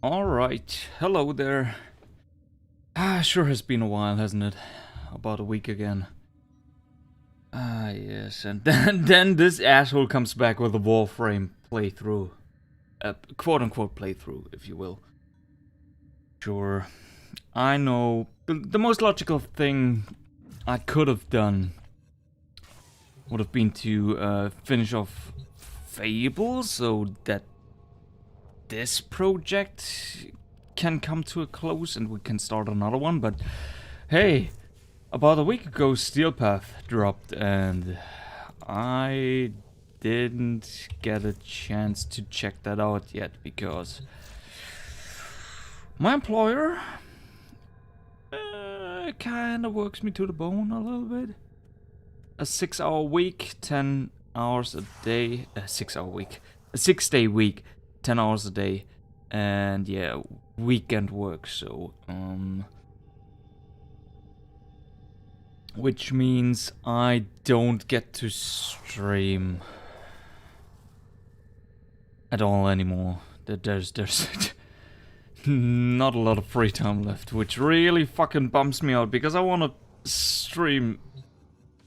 Alright, hello there. Sure has been a while, hasn't it? About a week again. Yes, and then this asshole comes back with a Warframe playthrough. Quote-unquote playthrough, if you will. Sure, I know. The most logical thing I could have done would have been to finish off Fable, so that this project can come to a close and we can start another one, but hey, about a week ago Steel Path dropped and I didn't get a chance to check that out yet because my employer kinda works me to the bone a little bit. A 6-hour week, 10 hours a day, a 6-hour week, a 6-day week, 10 hours a day, and yeah, weekend work, so, which means I don't get to stream at all anymore. There's not a lot of free time left, which really fucking bums me out, because I want to stream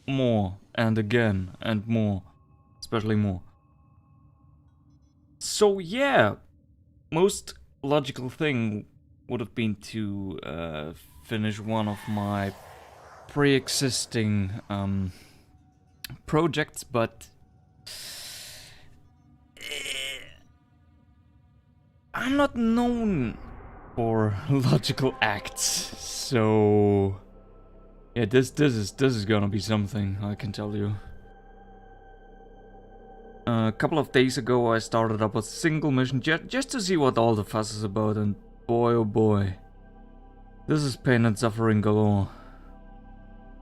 more, and again, and more, especially more. So yeah, most logical thing would have been to finish one of my pre-existing projects, but I'm not known for logical acts, so yeah, this is gonna be something, I can tell you. A couple of days ago I started up a single mission just to see what all the fuss is about, and boy oh boy, this is pain and suffering galore.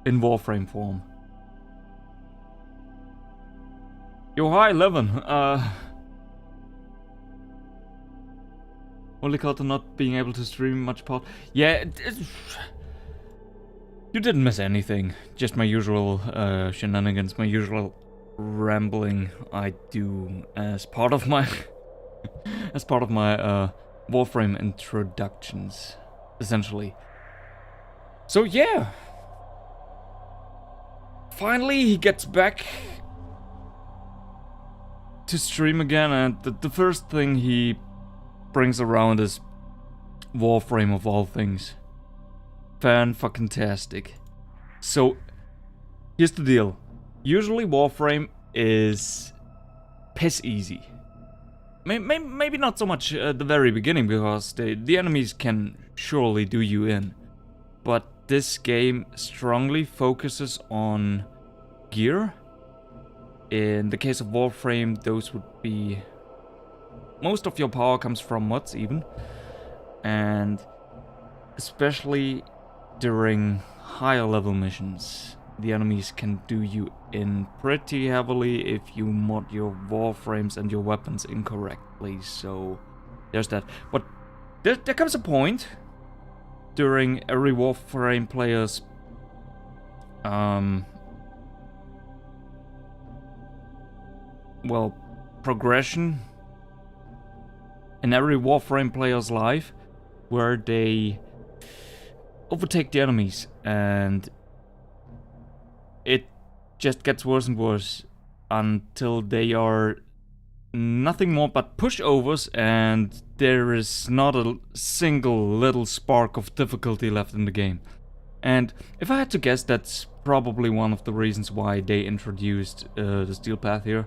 In Warframe form. Yo, hi, Levin. Only caught on not being able to stream much part. Yeah, you didn't miss anything. Just my usual shenanigans, my usual rambling I do as part of my Warframe introductions, essentially. So yeah, finally he gets back to stream again, and the first thing he brings around is Warframe of all things. Fan-fucking-tastic. So here's the deal. Usually Warframe is piss easy. Maybe not so much at the very beginning, because the enemies can surely do you in. But this game strongly focuses on gear. In the case of Warframe, those would be... most of your power comes from mods even. And especially during higher level missions, the enemies can do you in pretty heavily if you mod your Warframes and your weapons incorrectly, so there's that. But there comes a point during every Warframe player's progression in every Warframe player's life, where they overtake the enemies, and it just gets worse and worse until they are nothing more but pushovers, and there is not a single little spark of difficulty left in the game. And if I had to guess, that's probably one of the reasons why they introduced the Steel Path here.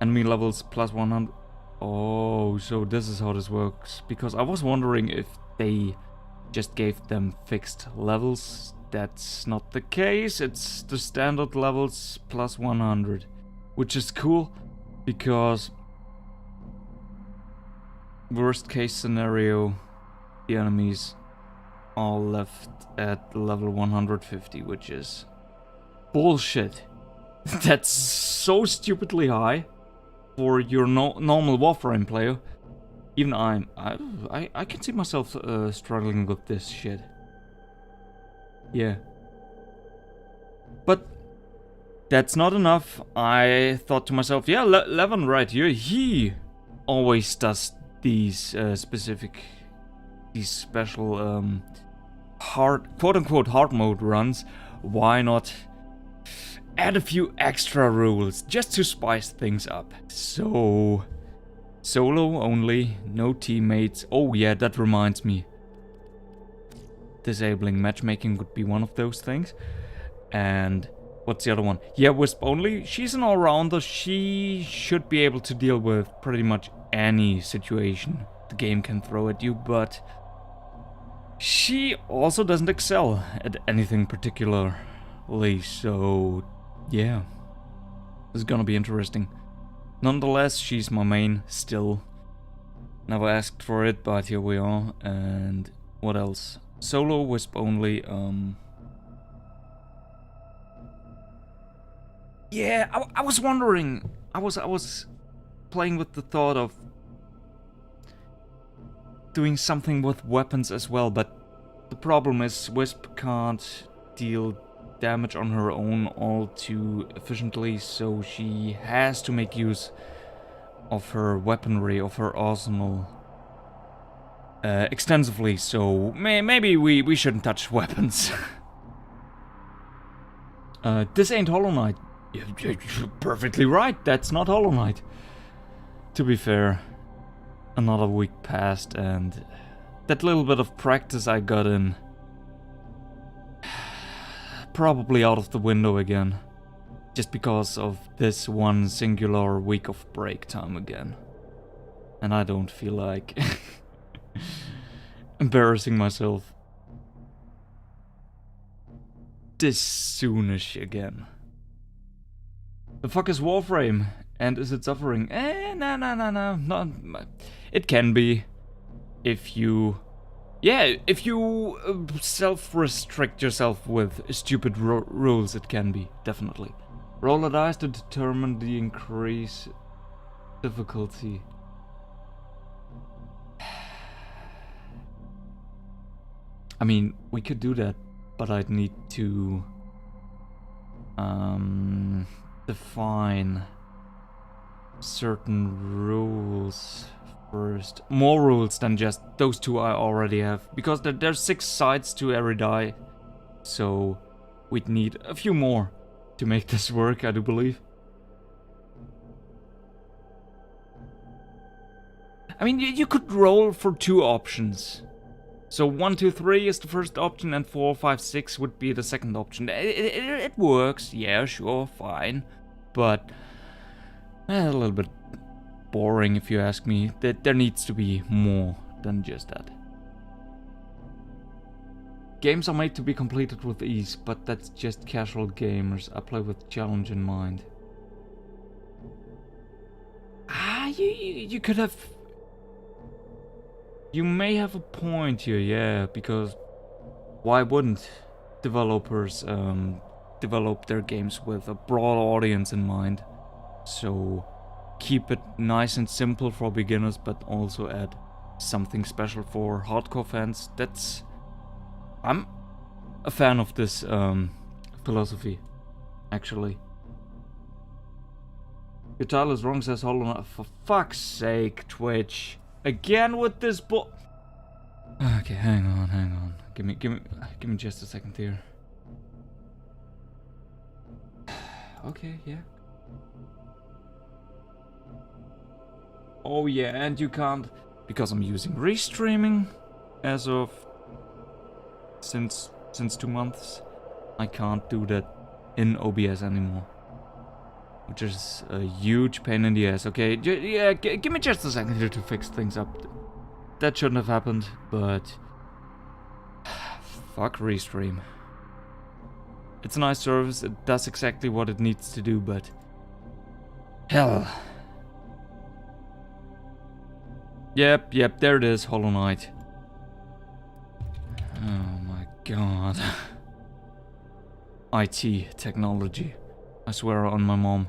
Enemy levels plus 100. Oh, so this is how this works. Because I was wondering if they just gave them fixed levels. That's not the case. It's the standard levels plus 100. Which is cool, because worst case scenario, the enemies are left at level 150, which is bullshit. That's so stupidly high for your normal Warframe player. Even I can see myself struggling with this shit. Yeah. But that's not enough. I thought to myself, yeah, Levin right here, he always does these specific these special hard, quote-unquote hard mode runs, why not add a few extra rules just to spice things up? So, solo only, no teammates. Oh yeah, that reminds me. Disabling matchmaking would be one of those things. And what's the other one? Yeah, Wisp Only. She's an all-rounder. She should be able to deal with pretty much any situation the game can throw at you, but she also doesn't excel at anything particularly, so yeah. This is gonna be interesting. Nonetheless, she's my main still. Never asked for it, but here we are. And what else? Solo, Wisp Only, yeah, I was wondering. I was playing with the thought of doing something with weapons as well, but the problem is Wisp can't deal damage on her own all too efficiently, so she has to make use of her weaponry, of her arsenal extensively, so maybe we shouldn't touch weapons. This ain't Hollow Knight. You're perfectly right, that's not Hollow Knight. To be fair, another week passed and that little bit of practice I got in probably out of the window again. Just because of this one singular week of break time again. And I don't feel like embarrassing myself this soonish again. The fuck is Warframe? And is it suffering? No. It can be. If you... Yeah, if you self-restrict yourself with stupid rules, it can be, definitely. Roll a dice to determine the increase difficulty. I mean, we could do that, but I'd need to define certain rules first. More rules than just those two I already have, because there's 6 sides to every die, so we'd need a few more to make this work, I do believe. I mean, you could roll for 2 options. So 1, 2, 3 is the first option, and 4, 5, 6 would be the second option. It works, yeah, sure, fine, but a little bit boring if you ask me. There needs to be more than just that. Games are made to be completed with ease, but that's just casual gamers. I play with challenge in mind. You could have... You may have a point here, yeah, because why wouldn't developers develop their games with a broad audience in mind? So keep it nice and simple for beginners, but also add something special for hardcore fans. I'm a fan of this philosophy, actually. Your title is wrong, says Hollow Knight. For fuck's sake, Twitch. Again with this Okay, hang on. Give me just a second here. Okay, yeah. Oh yeah, and you can't, because I'm using restreaming as of since 2 months. I can't do that in OBS anymore, which is a huge pain in the ass. Okay, yeah, give me just a second here to fix things up. That shouldn't have happened, but fuck Restream. It's a nice service, it does exactly what it needs to do, but hell. Yep, there it is, Hollow Knight. Oh my god. IT, technology. I swear on my mom.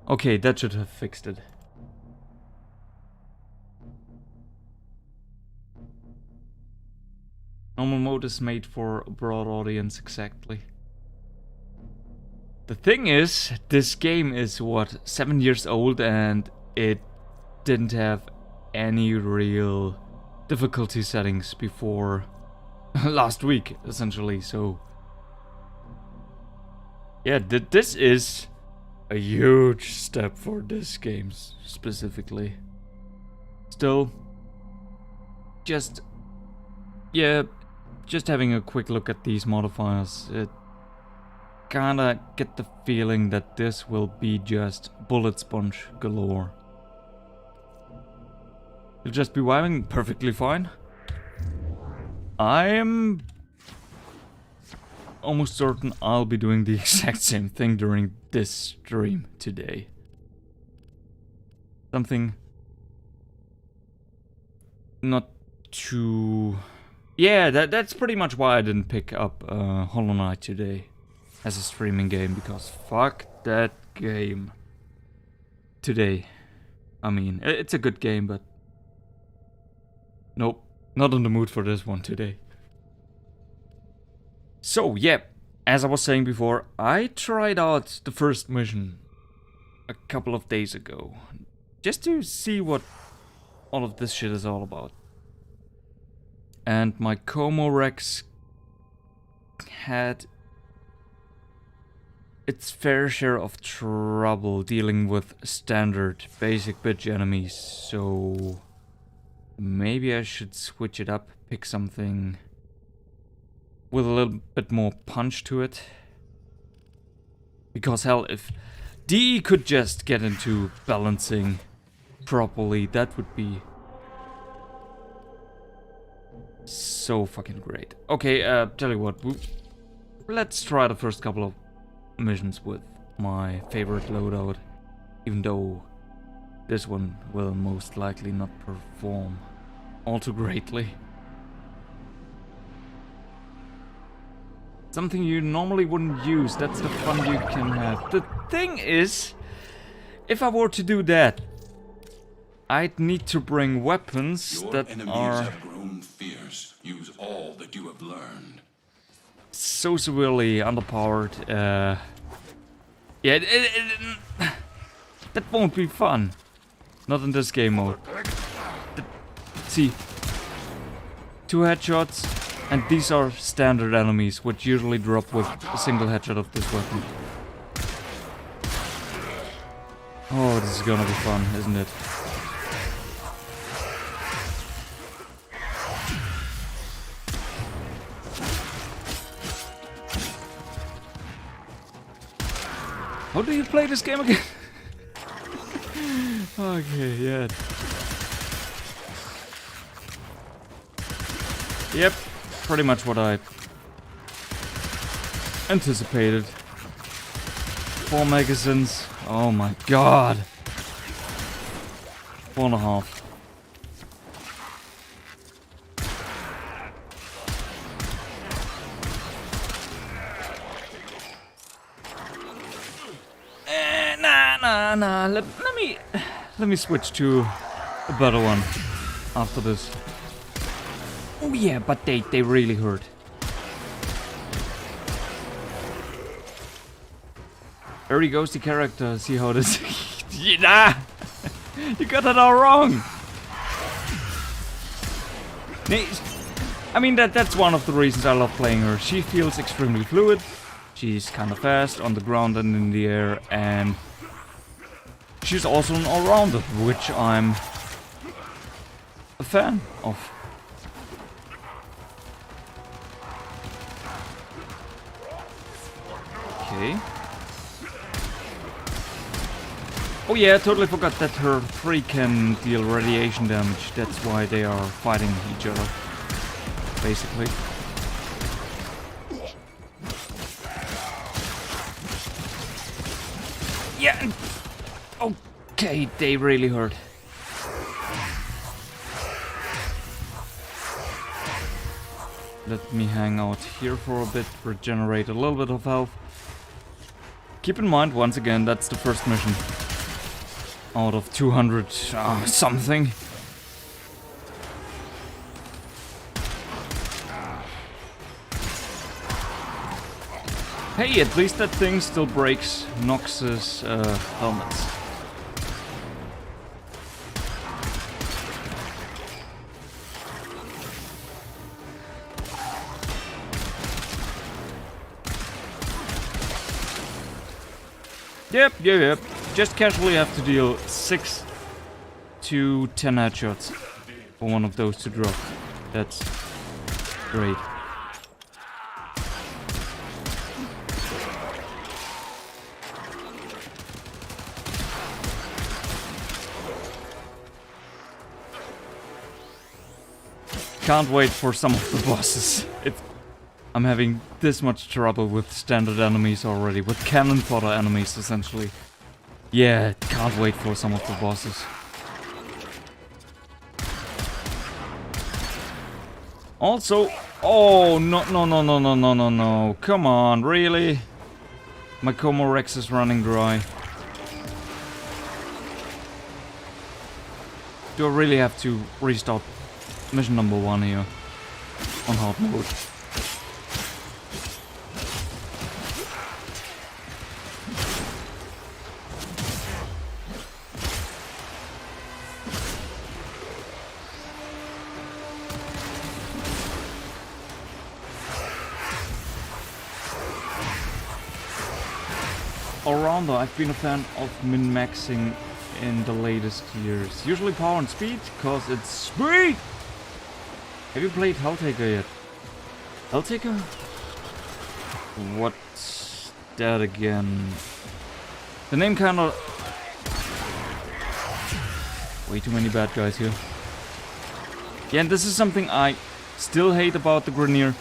Okay, that should have fixed it. Normal mode is made for a broad audience, exactly. The thing is, this game is, what, 7 years old, and it didn't have any real difficulty settings before last week, essentially. So yeah, this is a huge step for this game specifically. Still, just having a quick look at these modifiers, it kinda get the feeling that this will be just bullet sponge galore. You'll just be vibing perfectly fine. I'm almost certain I'll be doing the exact same thing during this stream today. Something not too... Yeah, that's pretty much why I didn't pick up Hollow Knight today as a streaming game, because fuck that game. Today. I mean, it's a good game, but nope, not in the mood for this one today. So, yeah, as I was saying before, I tried out the first mission a couple of days ago, just to see what all of this shit is all about. And my Como Rex had its fair share of trouble dealing with standard basic bitch enemies, so maybe I should switch it up, pick something with a little bit more punch to it. Because hell, if DE could just get into balancing properly, that would be so fucking great. Okay, tell you what, let's try the first couple of missions with my favorite loadout, even though this one will most likely not perform all too greatly. Something you normally wouldn't use, that's the fun you can have. The thing is, if I were to do that, I'd need to bring weapons that are have grown fierce. Use all that you have learned. so severely underpowered. Yeah, that won't be fun. Not in this game mode. See, 2 headshots, and these are standard enemies, which usually drop with a single headshot of this weapon. Oh, this is gonna be fun, isn't it? How do you play this game again? Okay, yeah. Yep, pretty much what I anticipated. 4 magazines. Oh my god. 4.5. Nah. Let me switch to a better one after this. Oh yeah, but they really hurt. There he goes, the character. See how this... Nah! You got that all wrong! I mean, that's one of the reasons I love playing her. She feels extremely fluid. She's kind of fast on the ground and in the air, and she's also an all-rounder, which I'm a fan of. Okay. Oh yeah, I totally forgot that her 3 can deal radiation damage. That's why they are fighting each other, basically. Yeah. Okay, they really hurt. Let me hang out here for a bit, regenerate a little bit of health. Keep in mind, once again, that's the first mission out of 200 something. Hey, at least that thing still breaks Nox's helmets. Yep. Just casually have to deal 6 to 10 headshots for one of those to drop. That's great. Can't wait for some of the bosses. I'm having this much trouble with standard enemies already, with cannon fodder enemies essentially. Yeah, can't wait for some of the bosses. Also, oh no, come on, really? My Como Rex is running dry. Do I really have to restart mission number 1 here on hard mode? All-rounder, I've been a fan of min-maxing in the latest years. Usually power and speed, cause it's sweet! Have you played Helltaker yet? Helltaker? What's that again? The name kinda... Way too many bad guys here. Yeah, and this is something I still hate about the Grineer.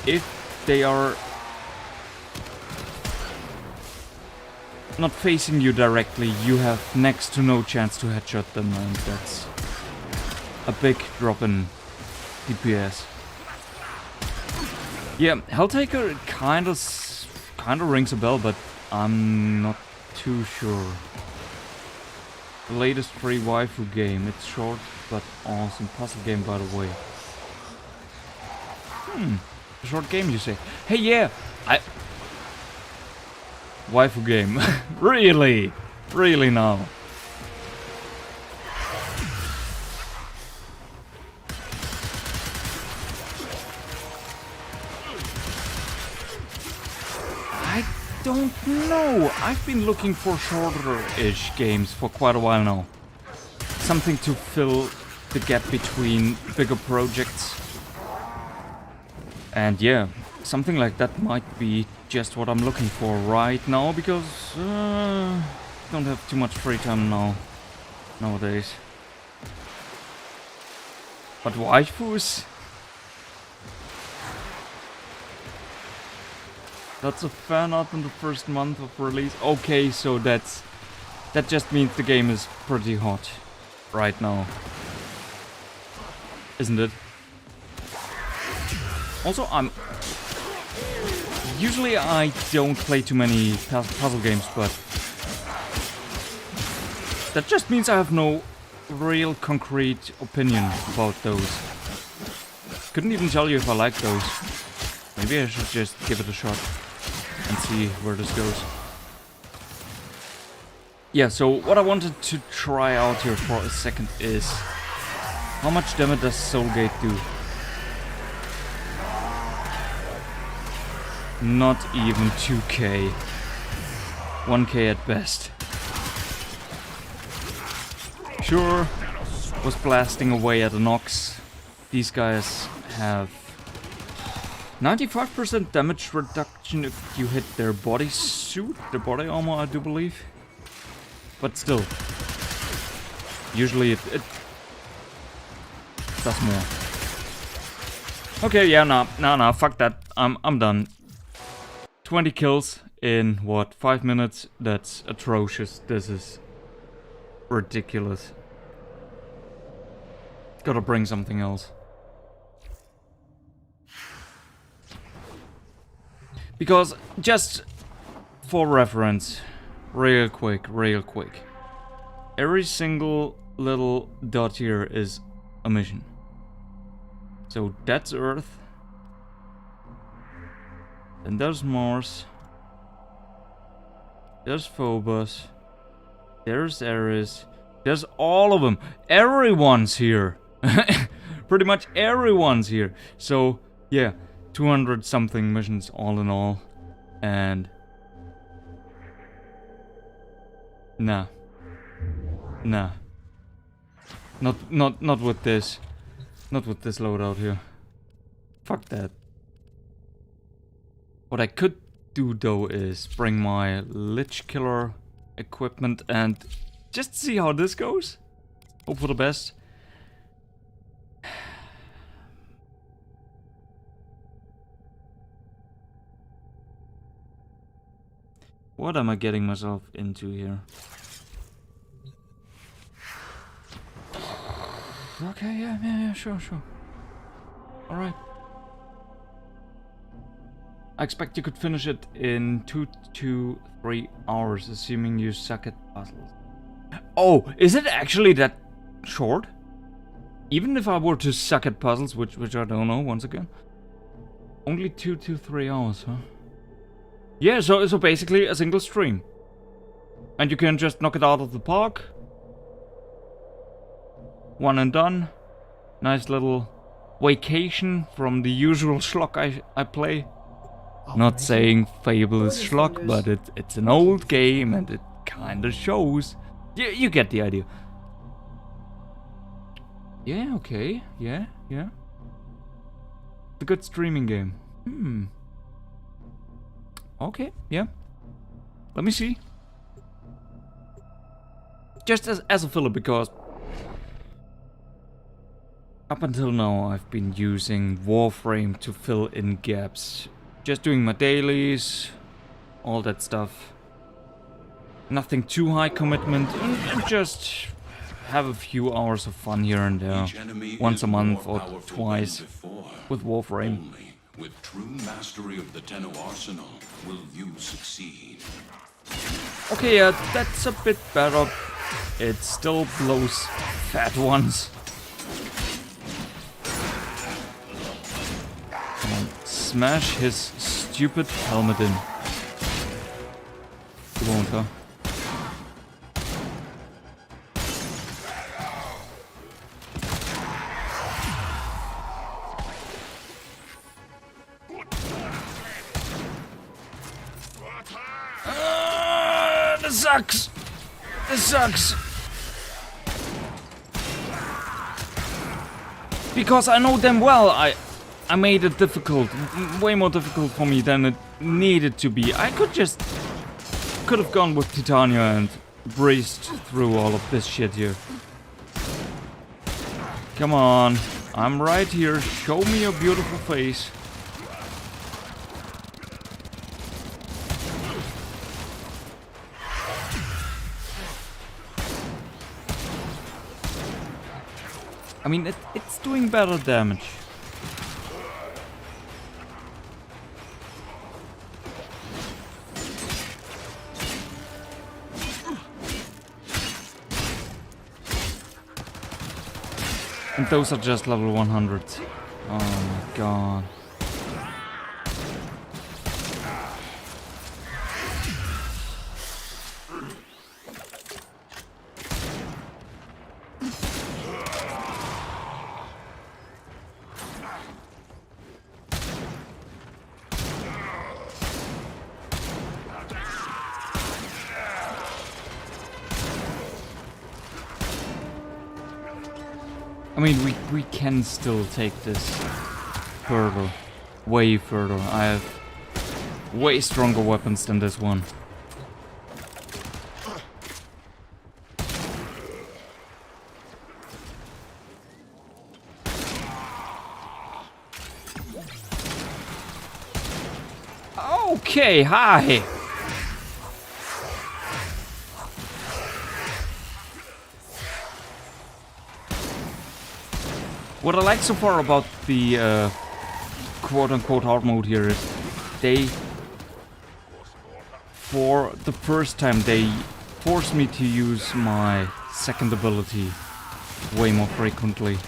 If they are not facing you directly, you have next to no chance to headshot them, and that's a big drop in DPS. Yeah, Helltaker kinda rings a bell, but I'm not too sure. The latest free waifu game. It's short but awesome puzzle game, by the way. A short game, you say? Hey, yeah, waifu game. Really? Really now? I don't know. I've been looking for shorter-ish games for quite a while now. Something to fill the gap between bigger projects. And yeah, something like that might be just what I'm looking for right now, because I don't have too much free time nowadays. But waifus? That's a fan art in the first month of release. Okay, so that just means the game is pretty hot right now, isn't it? Also, usually I don't play too many puzzle games, but that just means I have no real concrete opinion about those. Couldn't even tell you if I like those. Maybe I should just give it a shot and see where this goes. Yeah, so what I wanted to try out here for a second is how much damage does Soulgate do? Not even 2k. 1k at best. Sure, was blasting away at an ox. These guys have 95% damage reduction if you hit their body suit, their body armor, I do believe. But still, usually it does more. Okay, yeah, nah, fuck that. I'm done. 20 kills in what, 5 minutes? That's atrocious. This is ridiculous. Gotta bring something else. Because, just for reference, real quick. Every single little dot here is a mission. So that's Earth. Then there's Mars. There's Phobos. There's Eris. There's all of them. Everyone's here. Pretty much everyone's here. So, yeah, 200 something missions all in all. And Nah. Nah. Not with this. Not with this loadout here. Fuck that. What I could do though is bring my Lich Killer equipment and just see how this goes. Hope for the best. What am I getting myself into here? Okay, yeah, sure. Alright. I expect you could finish it in 2 to 3 hours, assuming you suck at puzzles. Oh, is it actually that short? Even if I were to suck at puzzles, which I don't know, once again. Only 2 to 3 hours, huh? Yeah, so basically a single stream. And you can just knock it out of the park. One and done. Nice little vacation from the usual schlock I play. Not saying Fable is schlock, but it's an old game and it kinda shows. You get the idea. Yeah, okay. Yeah. It's a good streaming game. Okay, yeah. Let me see. Just as a filler, because up until now I've been using Warframe to fill in gaps. Just doing my dailies, all that stuff. Nothing too high commitment, and just have a few hours of fun here and there. Once a month or twice with Warframe. Only with true mastery of the Tenno arsenal will you succeed. Okay, yeah, that's a bit better. It still blows fat ones. Come on, smash his stupid helmet in. You won't, huh? This sucks. Because I know damn well I made it difficult, way more difficult for me than it needed to be. I could have gone with Titania and breezed through all of this shit here. Come on, I'm right here. Show me your beautiful face. I mean, it's doing better damage. And those are just level 100. Oh my god. I mean, we can still take this further, way further. I have way stronger weapons than this one. Okay, hi! What I like so far about the quote-unquote hard mode here is they, for the first time, they force me to use my second ability way more frequently.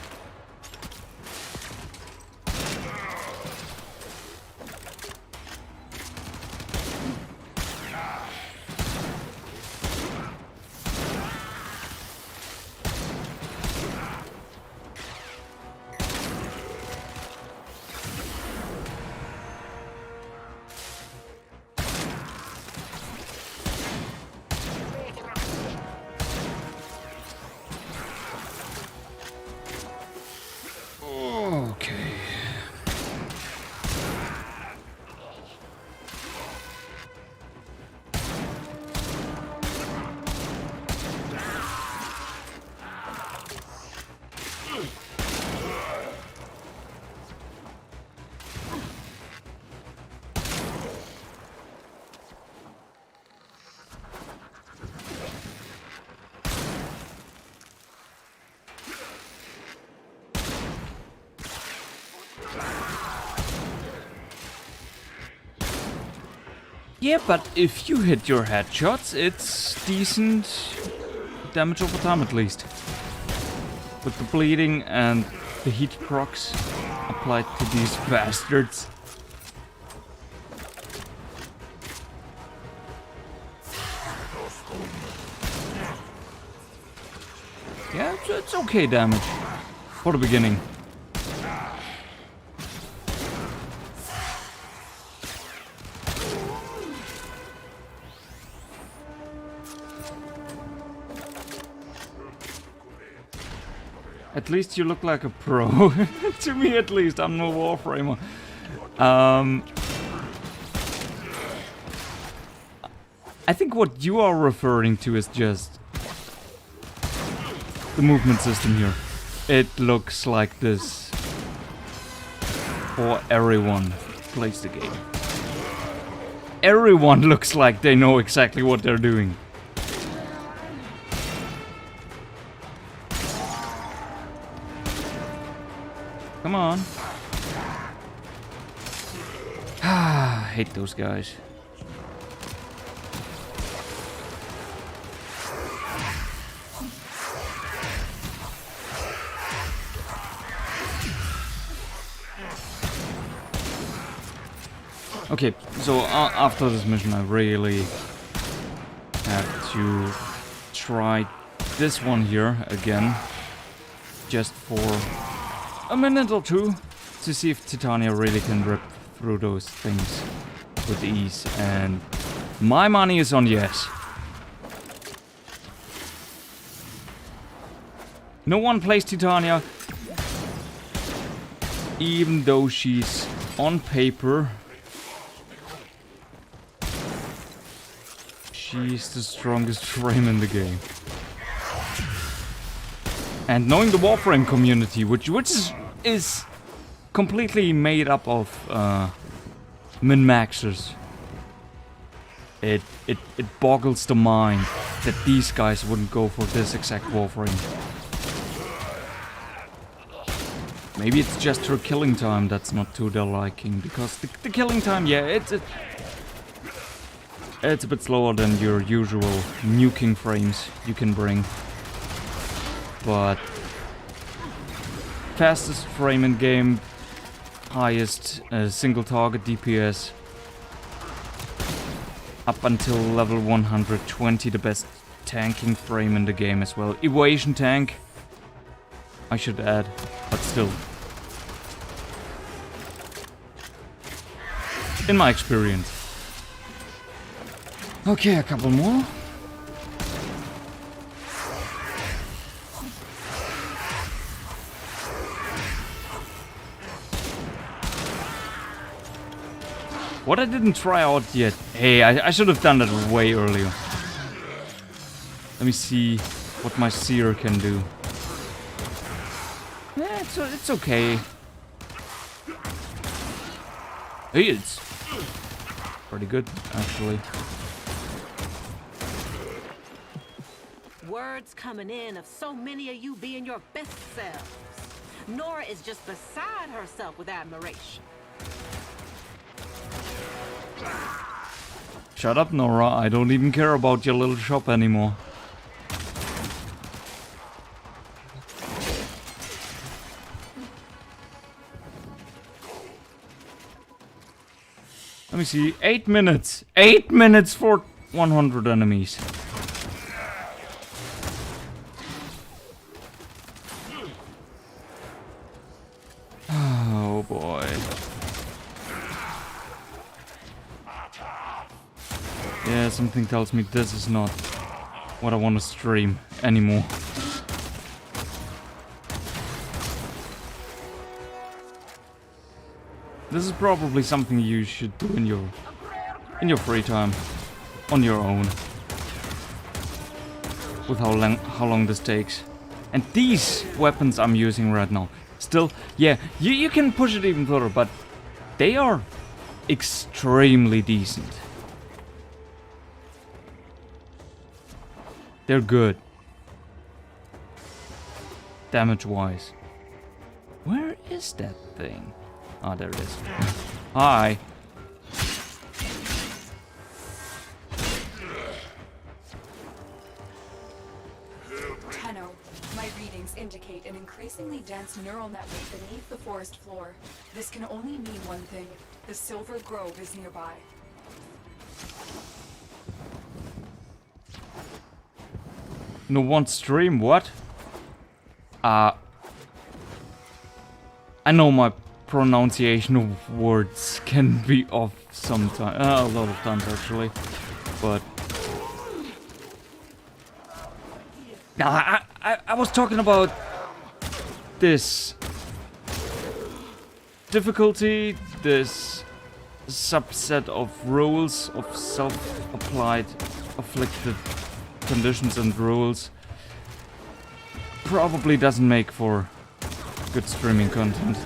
Yeah, but if you hit your headshots, it's decent damage over time at least. With the bleeding and the heat procs applied to these bastards. Yeah, it's okay damage for the beginning. At least you look like a pro. To me at least, I'm no Warframer. I think what you are referring to is just the movement system here. It looks like this for everyone who plays the game. Everyone looks like they know exactly what they're doing. Come on. I hate those guys. Okay, so after this mission I really have to try this one here again. Just for a minute or two to see if Titania really can rip through those things with ease, and my money is on yes. No one plays Titania, even though she's on paper. She's the strongest frame in the game. And knowing the Warframe community, which is completely made up of min-maxers, it boggles the mind that these guys wouldn't go for this exact Warframe. Maybe it's just her killing time that's not to their liking, because the killing time, yeah, it's a bit slower than your usual nuking frames you can bring. But fastest frame in game, highest single target DPS, up until level 120, the best tanking frame in the game as well. Evasion tank, I should add, but still. In my experience. Okay, a couple more. What I didn't try out yet. Hey, I should have done that way earlier. Let me see what my seer can do. Yeah, it's okay. Hey, it's pretty good, actually. Words coming in of so many of you being your best selves. Nora is just beside herself with admiration. Shut up, Nora. I don't even care about your little shop anymore. Let me see. 8 minutes. 8 minutes for 100 enemies. Oh boy. Yeah, something tells me this is not what I want to stream anymore. This is probably something you should do in your free time, on your own. With how long this takes. And these weapons I'm using right now, still, yeah, you can push it even further, but they are extremely decent. They're good. Damage-wise. Where is that thing? Ah, there it is. Hi. Tenno, my readings indicate an increasingly dense neural network beneath the forest floor. This can only mean one thing. The Silver Grove is nearby. No one stream, what? I know my pronunciation of words can be off sometimes, a lot of times actually, but... Now, I was talking about this difficulty, this subset of rules, of self-applied, afflicted conditions and rules. Probably doesn't make for good streaming content.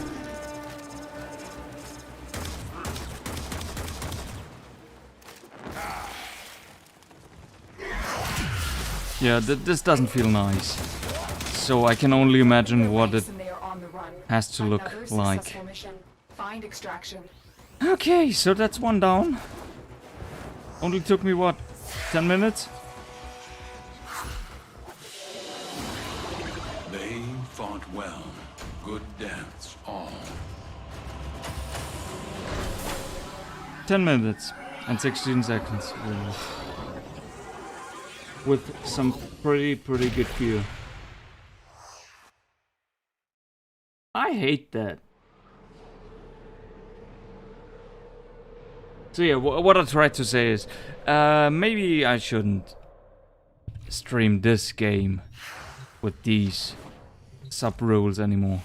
Yeah, this doesn't feel nice. So I can only imagine what it has to look like. Find extraction. Okay, so that's one down. Only took me, what, 10 minutes? They fought well. Good deaths, all. 10 minutes and 16 seconds. Really. With some pretty good gear. I hate that. So yeah, what I tried to say is, maybe I shouldn't stream this game with these sub-rules anymore.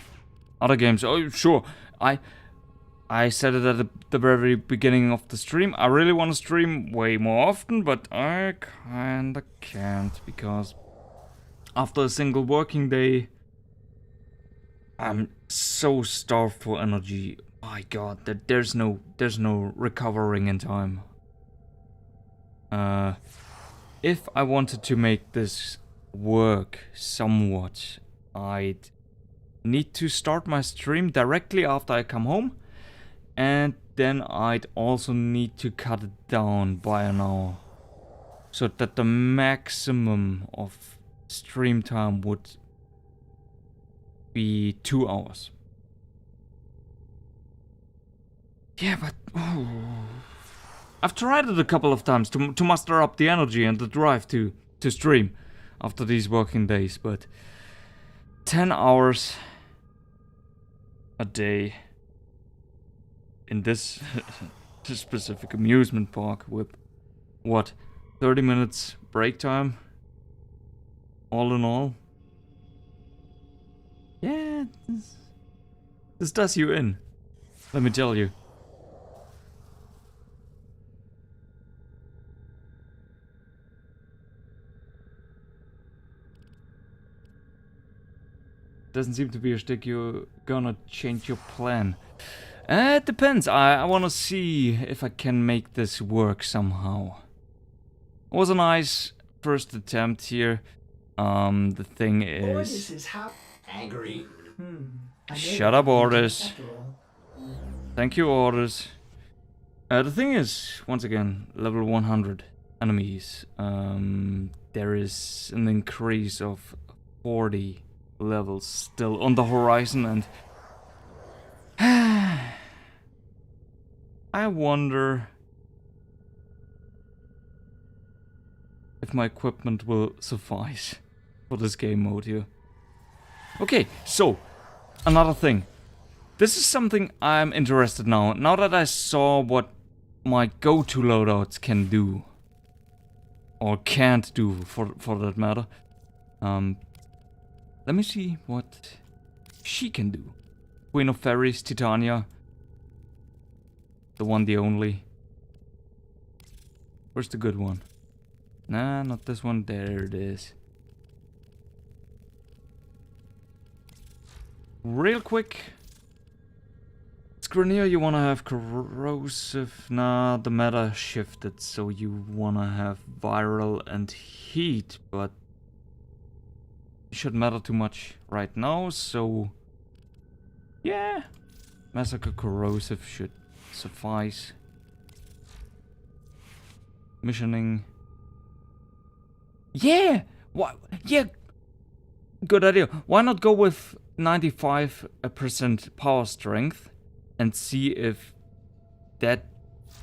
Other games, oh sure, I said it at the very beginning of the stream, I really want to stream way more often, but I kinda can't, because after a single working day, I'm so starved for energy. My god, there's no recovering in time. If I wanted to make this work somewhat, I'd need to start my stream directly after I come home, and then I'd also need to cut it down by an hour, so that the maximum of stream time would be 2 hours. Yeah, but I've tried it a couple of times to muster up the energy and the drive to stream after these working days, but 10 hours a day in this specific amusement park with, what, 30 minutes break time? All in all? Yeah, this does you in, let me tell you. Doesn't seem to be a shtick. You're gonna change your plan. It depends. I wanna see if I can make this work somehow. It was a nice first attempt here. The thing is... Angry. Shut up, Orders. Thank you, Orders. The thing is, once again, level 100 enemies. There is an increase of 40 levels still on the horizon, and I wonder if my equipment will suffice for this game mode here. Okay, so another thing. This is something I'm interested now that I saw what my go-to loadouts can do, or can't do for that matter. Let me see what she can do. Queen of Fairies, Titania. The one, the only. Where's the good one? Nah, not this one. There it is. real quick. Grenier, you wanna have corrosive? Nah, the meta shifted, so you wanna have viral and heat, but it shouldn't matter too much right now, so yeah, massacre corrosive should suffice. Missioning. Yeah! What? Yeah! Good idea. Why not go with 95% power strength and see if that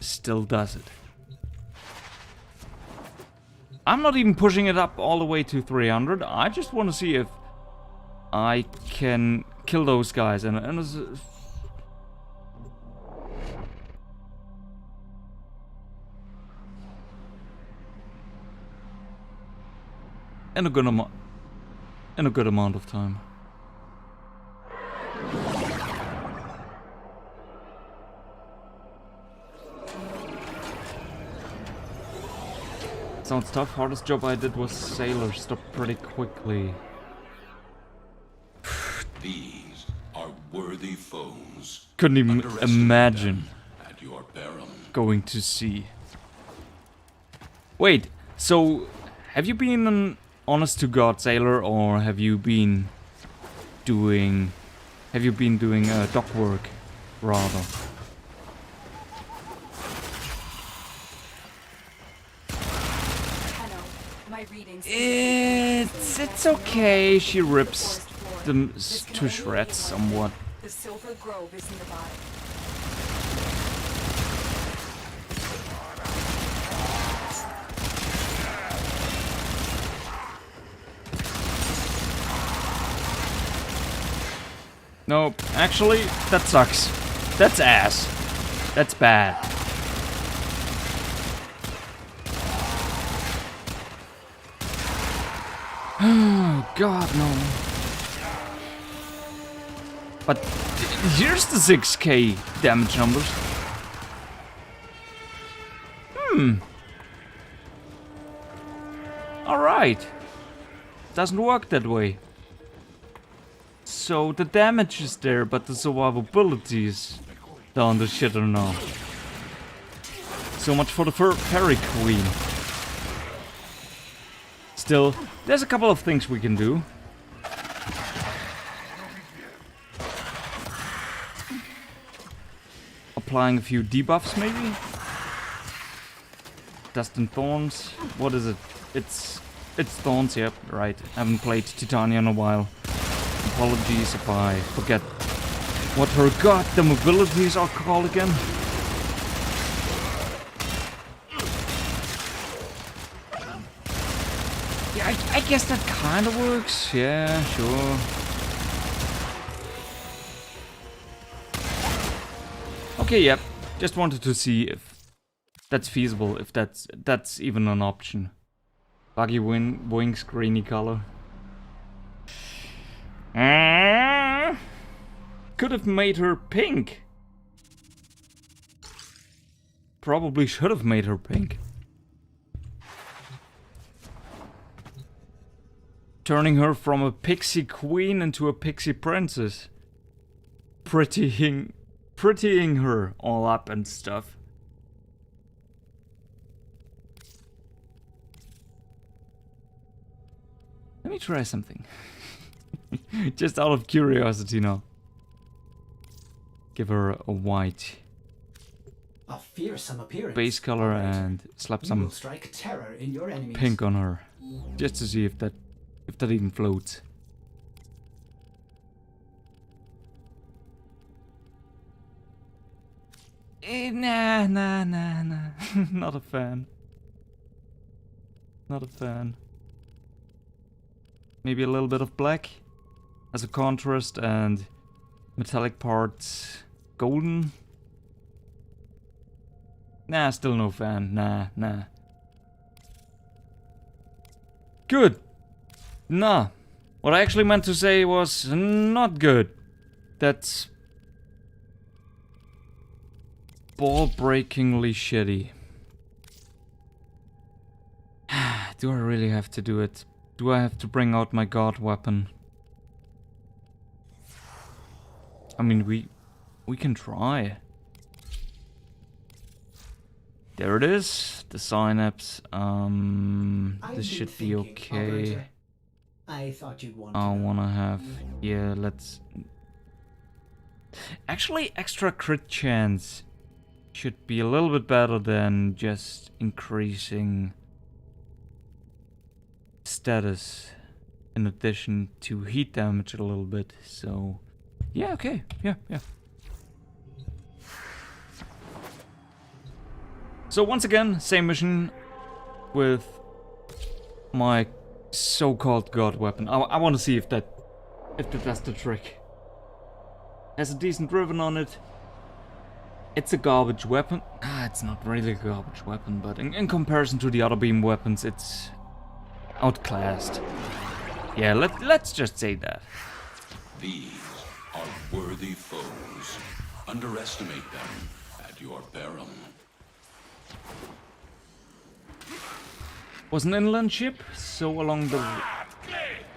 still does it? I'm not even pushing it up all the way to 300. I just want to see if I can kill those guys. And in a good amount of time. Sounds tough. Hardest job I did was sailor. Stopped pretty quickly. These are worthy foes. Couldn't even Underestimate imagine them at your peril. going to sea. Wait, so have you been an honest to God sailor, or have you been doing dock work rather? It's okay. She rips them to shreds somewhat. The Silver Grove is nearby. No, actually, that sucks. That's ass. That's bad. Oh, God, no. But here's the 6k damage numbers. Alright. Doesn't work that way. So the damage is there, but the survivability is down the shitter now. So much for the Fairy Queen. Still, there's a couple of things we can do. Applying a few debuffs, maybe? Dust and Thorns. What is it? It's Thorns, yep, right. Haven't played Titania in a while. Apologies if I forget what her goddamn abilities are called again. Yeah, I guess that kind of works. Yeah, sure. Okay, yep. Just wanted to see if that's feasible, if that's even an option. Buggy wings, greeny color. Could have made her pink. Probably should have made her pink. Turning her from a pixie queen into a pixie princess. Prettying her all up and stuff. Let me try something. Just out of curiosity now. Give her a white A fearsome appearance. base color and slap You some will strike terror in your enemies. pink on her. Just to see if that even floats. Nah. Not a fan. Not a fan. Maybe a little bit of black as a contrast and metallic parts golden. Nah, still no fan. Nah. Good. Nah. What I actually meant to say was not good. That's ball-breakingly shitty. Do I really have to do it? Do I have to bring out my god weapon? I mean, we can try. There it is, the synapse. This should be okay. Operator. I thought you'd want to I know. wanna have, yeah, let's... Actually, extra crit chance should be a little bit better than just increasing status in addition to heat damage a little bit. So, yeah, okay, yeah. So once again, same mission with my so-called god weapon. I want to see if that does the trick. Has a decent ribbon on it. It's a garbage weapon. It's not really a garbage weapon, but in comparison to the other beam weapons, it's outclassed. Yeah, let's just say that. These are worthy foes. Underestimate them at your peril. Was an inland ship, so along the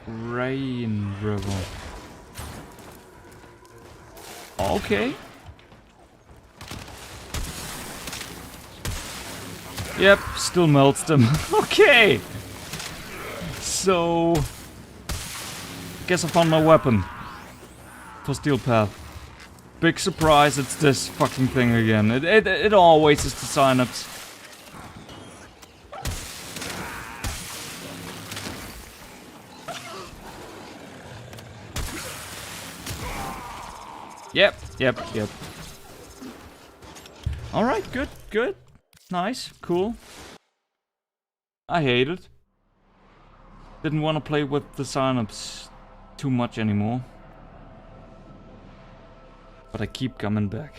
Rain River. Okay. Yep, still melts them. Okay. So, guess I found my weapon for Steel Path. Big surprise, it's this fucking thing again. It always is the synapse. Yep. Alright, good. Nice, cool. I hate it. Didn't want to play with the synapse too much anymore. But I keep coming back.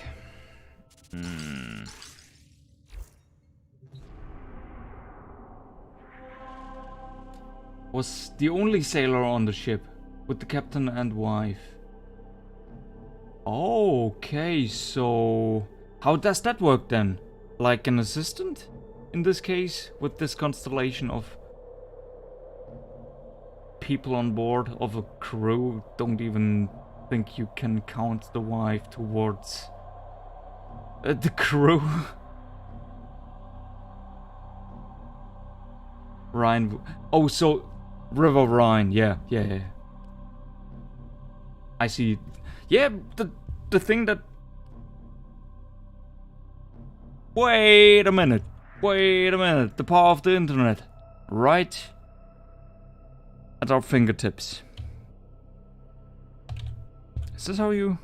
Was the only sailor on the ship, with the captain and wife. Okay, so how does that work then? Like an assistant? In this case, with this constellation of people on board, of a crew, don't even think you can count the wife towards the crew. Rhine. Oh, so River Rhine. Yeah. I see. Yeah, the thing that... Wait a minute. The power of the internet. Right at our fingertips. Is this how you...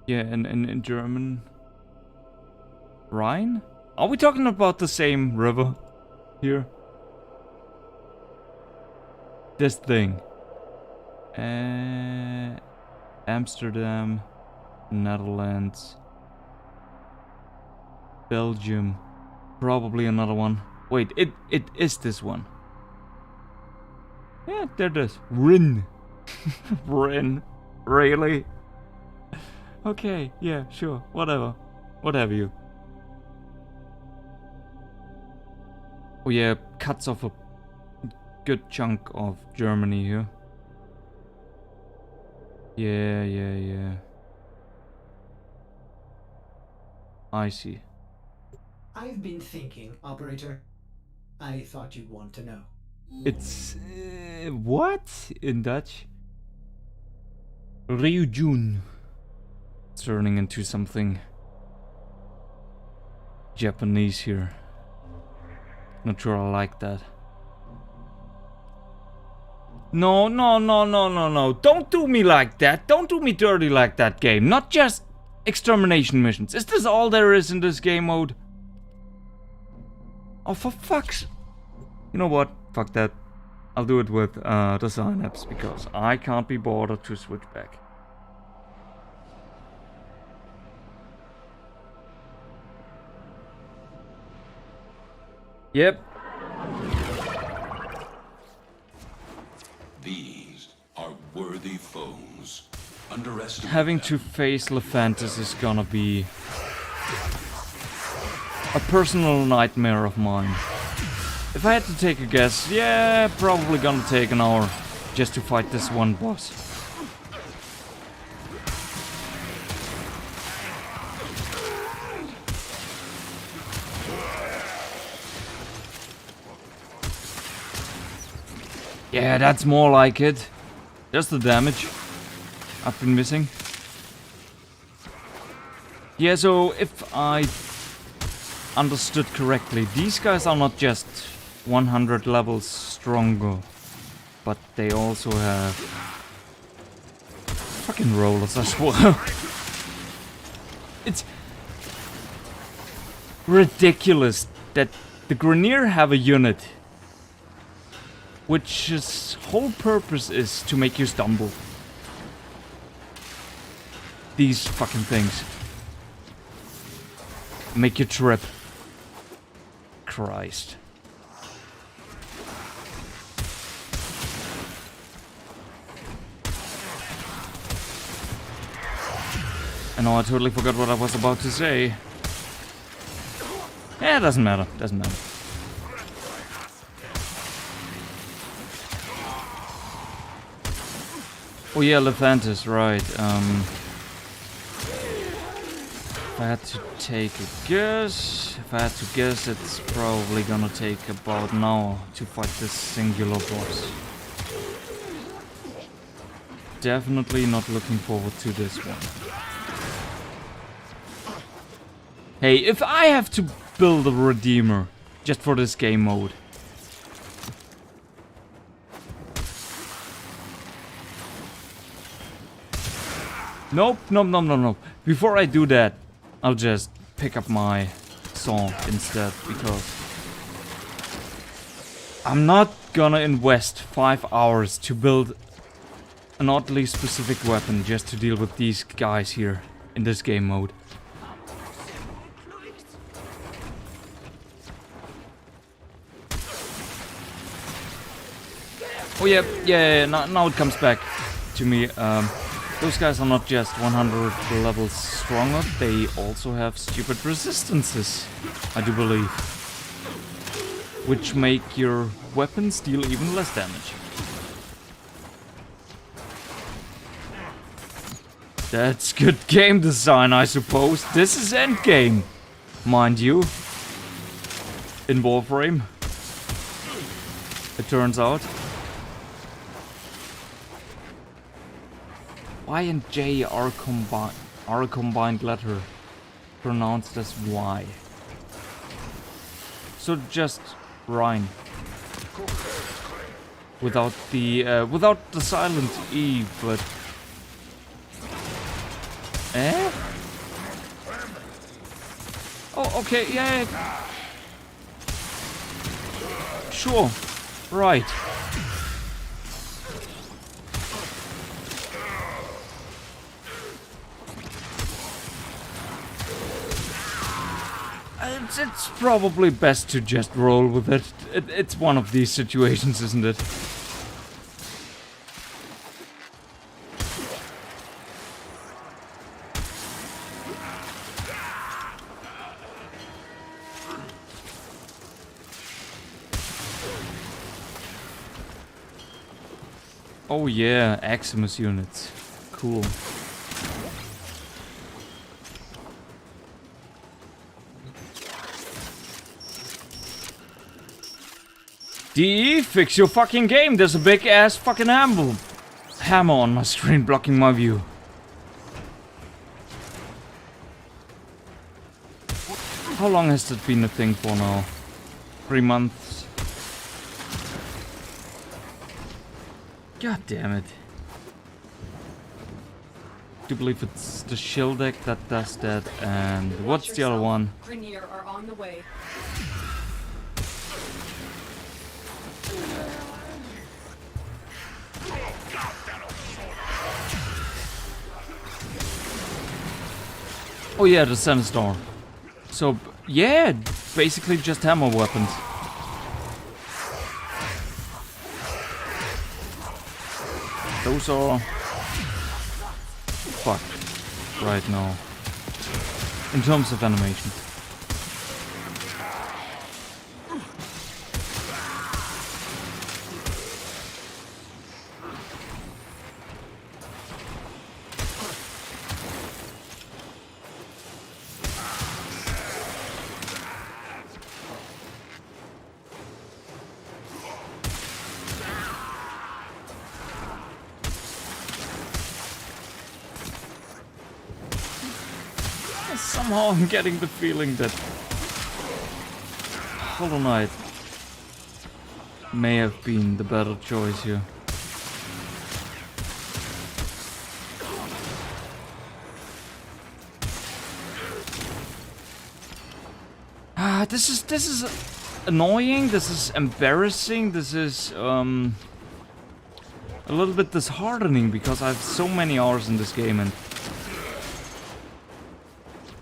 Yeah, in German... Rhine? Are we talking about the same river here? This thing. Amsterdam, Netherlands, Belgium, probably another one. Wait, it is this one. Yeah, there it is. Rin. Rin. Really? Okay, yeah, sure, whatever. What have you? Oh yeah, cuts off a good chunk of Germany here. Yeah. I see. I've been thinking, operator. I thought you'd want to know. It's... what? In Dutch? Ryujun. Turning into something Japanese here. Not sure I like that. No. Don't do me like that. Don't do me dirty like that, game. Not just extermination missions. Is this all there is in this game mode? Oh, for fuck's... You know what? Fuck that. I'll do it with the synapse, because I can't be bothered to switch back. Yep. These are worthy foes. Underestimate Having them. to face Lephantis is gonna be a personal nightmare of mine. If I had to take a guess, yeah, probably gonna take an hour just to fight this one boss. Yeah, that's more like it. Just the damage I've been missing. Yeah, so if I understood correctly, these guys are not just 100 levels stronger, but they also have fucking rollers as well. It's ridiculous that the Grenier have a unit which its whole purpose is to make you stumble. These fucking things make you trip. Christ. I know I totally forgot what I was about to say. Yeah, it doesn't matter. Doesn't matter. Oh yeah, Lephantis, right. If I had to take a guess, it's probably gonna take about an hour to fight this singular boss. Definitely not looking forward to this one. Hey, if I have to build a Redeemer just for this game mode, nope. Before I do that, I'll just pick up my saw instead, because I'm not gonna invest 5 hours to build an oddly specific weapon just to deal with these guys here in this game mode. Oh yeah, now it comes back to me. Those guys are not just 100 levels stronger, they also have stupid resistances, I do believe. Which make your weapons deal even less damage. That's good game design, I suppose. This is endgame, mind you. In Warframe, it turns out. Y and J are a combined letter, pronounced as Y. So just Rhine. Without the silent E, but Oh, okay, yeah. Sure. Right. It's probably best to just roll with it. It's one of these situations, isn't it? Oh yeah, Aximus units. Cool. DE, fix your fucking game. There's a big ass fucking hammer on my screen blocking my view. How long has that been a thing for now? 3 months? God damn it. I do believe it's the shield deck that does that, and what's the other one? Grenier are on the way. Oh yeah, the Sandstorm. So, yeah, basically just hammer weapons. Those are fucked right now. In terms of animation. Somehow I'm getting the feeling that Hollow Knight may have been the better choice here. This is annoying, this is embarrassing, this is a little bit disheartening because I have so many hours in this game and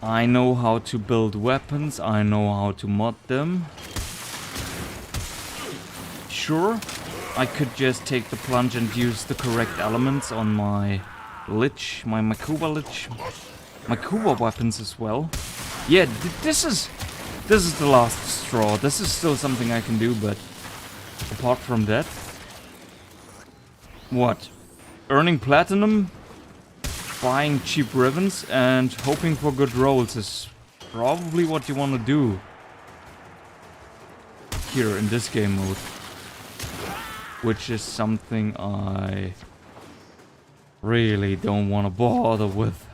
I know how to build weapons, I know how to mod them. Sure, I could just take the plunge and use the correct elements on my Lich, my Makuba Lich, Makuba weapons as well. Yeah, this is the last straw. This is still something I can do, but apart from that, what? Earning platinum, buying cheap ribbons, and hoping for good rolls is probably what you want to do here in this game mode, which is something I really don't want to bother with.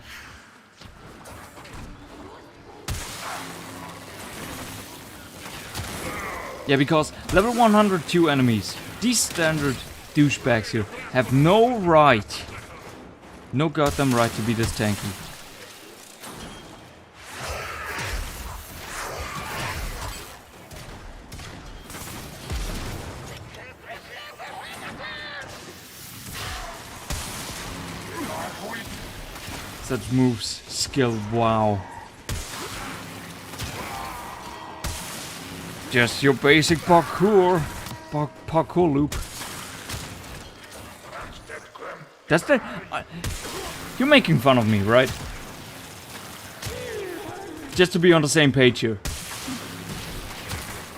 Yeah, because level 102 enemies, these standard douchebags here, have no right, no goddamn right to be this tanky. Such moves, skill, wow. Just your basic parkour loop. That's the... you're making fun of me, right? Just to be on the same page here.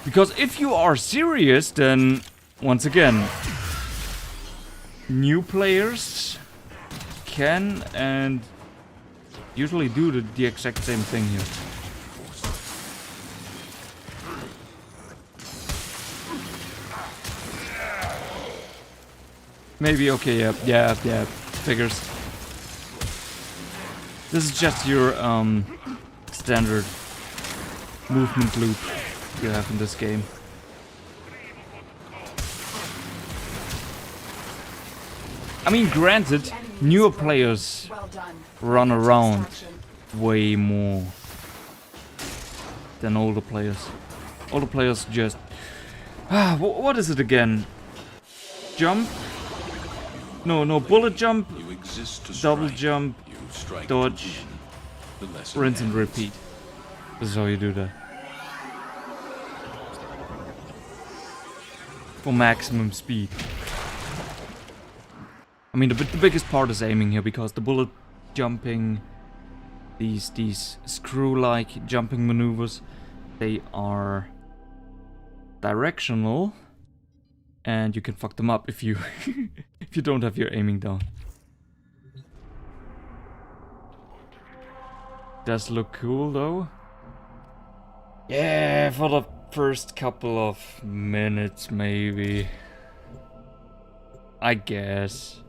Because if you are serious, then... once again... new players... can and... usually do the exact same thing here. Maybe, okay, yeah, figures. This is just your, standard movement loop you have in this game. I mean, granted, newer players run around way more than older players. Older players just... what is it again? Jump? No, bullet jump, double jump, dodge, rinse and repeat. This is how you do that. For maximum speed. I mean, the biggest part is aiming here, because the bullet jumping, these screw-like jumping maneuvers, they are directional. And you can fuck them up if you if you don't have your aiming down. Does look cool though. Yeah, for the first couple of minutes maybe. I guess.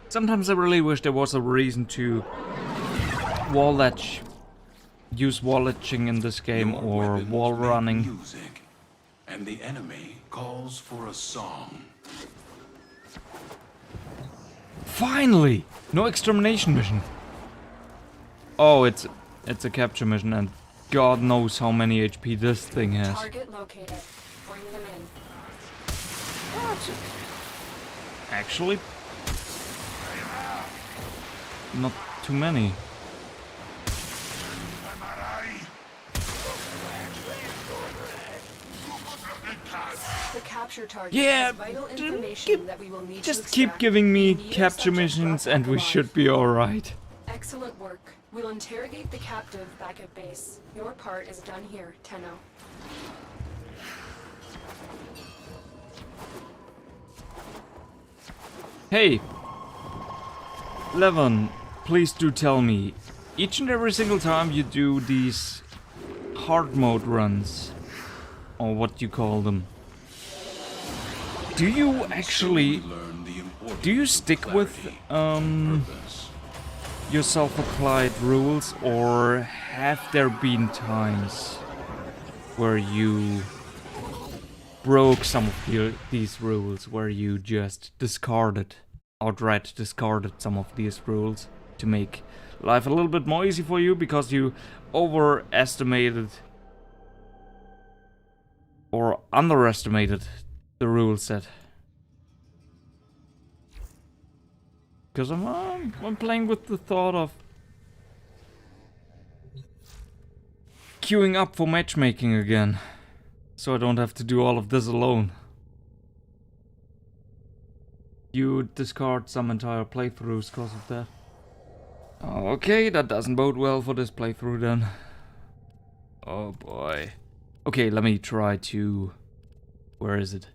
Sometimes I really wish there was a reason to wall latch, use wall latching in this game, or wall running. Music, and the enemy calls for a song. Finally! No extermination mission. Oh, it's a capture mission, and God knows how many HP this thing has. Target located. Bring them in. Actually, not too many. The capture target Yeah, has vital information that we will need just to keep extract. giving me We need a capture subject missions brought and we online. should be alright. Excellent work. We'll interrogate the captive back at base. Your part is done here, Tenno. Hey, Levon, please do tell me, each and every single time you do these hard mode runs, or what you call them. Do you actually... Learn the importance Do you of stick with purpose. your self-applied rules, or have there been times where you broke some of these rules, where you just outright discarded some of these rules to make life a little bit more easy for you because you overestimated or underestimated the rule set? Because I'm playing with the thought of queuing up for matchmaking again, so I don't have to do all of this alone. You discard some entire playthroughs because of that. Okay, that doesn't bode well for this playthrough then. Oh boy. Okay, let me try to... Where is it?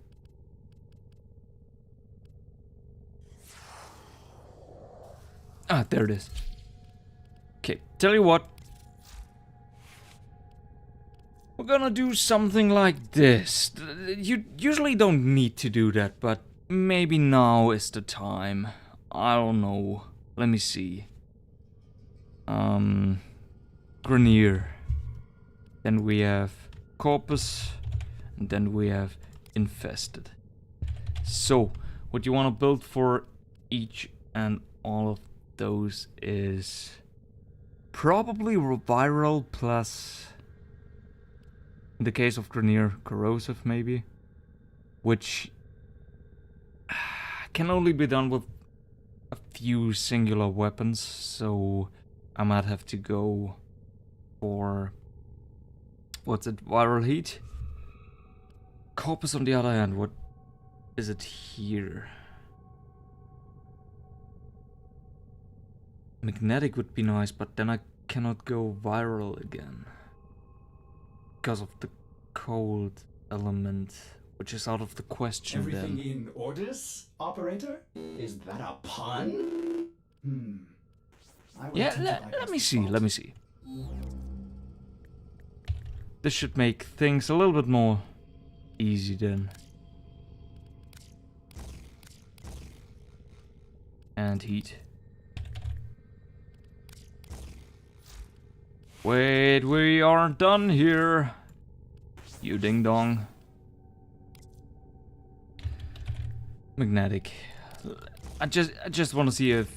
Ah, there it is. Okay, tell you what. We're gonna do something like this. You usually don't need to do that, but maybe now is the time. I don't know. Let me see. Grenier. Then we have Corpus. And then we have Infested. So, what you want to build for each and all of those is probably viral plus, in the case of Grenier, corrosive maybe, which can only be done with a few singular weapons, so I might have to go for, what's it, viral heat? Corpus on the other hand, what is it here? Magnetic would be nice, but then I cannot go viral again. Because of the cold element, which is out of the question. Everything then. in orders, operator? Is that a pun? I would Yeah, tend to bypass let me the see, plot. let me see. This should make things a little bit more easy then. And heat. Wait, we aren't done here. You ding dong. Magnetic. I just want to see if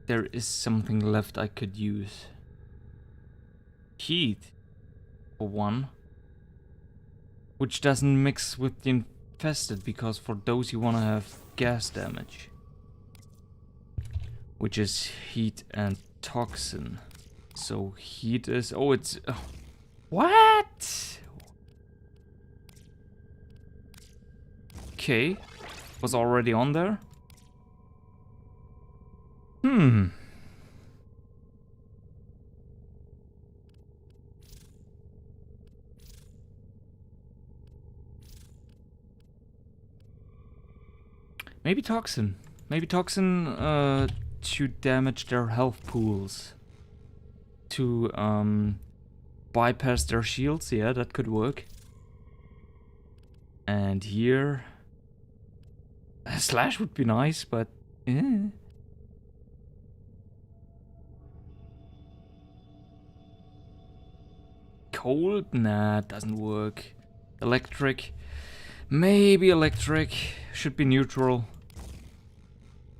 there is something left I could use. Heat, for one. Which doesn't mix with the infested, because for those you want to have gas damage. Which is heat and toxin. So heat is... Oh, it's... what? Okay. Was already on there? Maybe toxin. Maybe toxin to damage their health pools. To bypass their shields. Yeah, that could work. And here... a slash would be nice, but... Cold? Nah, doesn't work. Electric? Maybe electric. Should be neutral.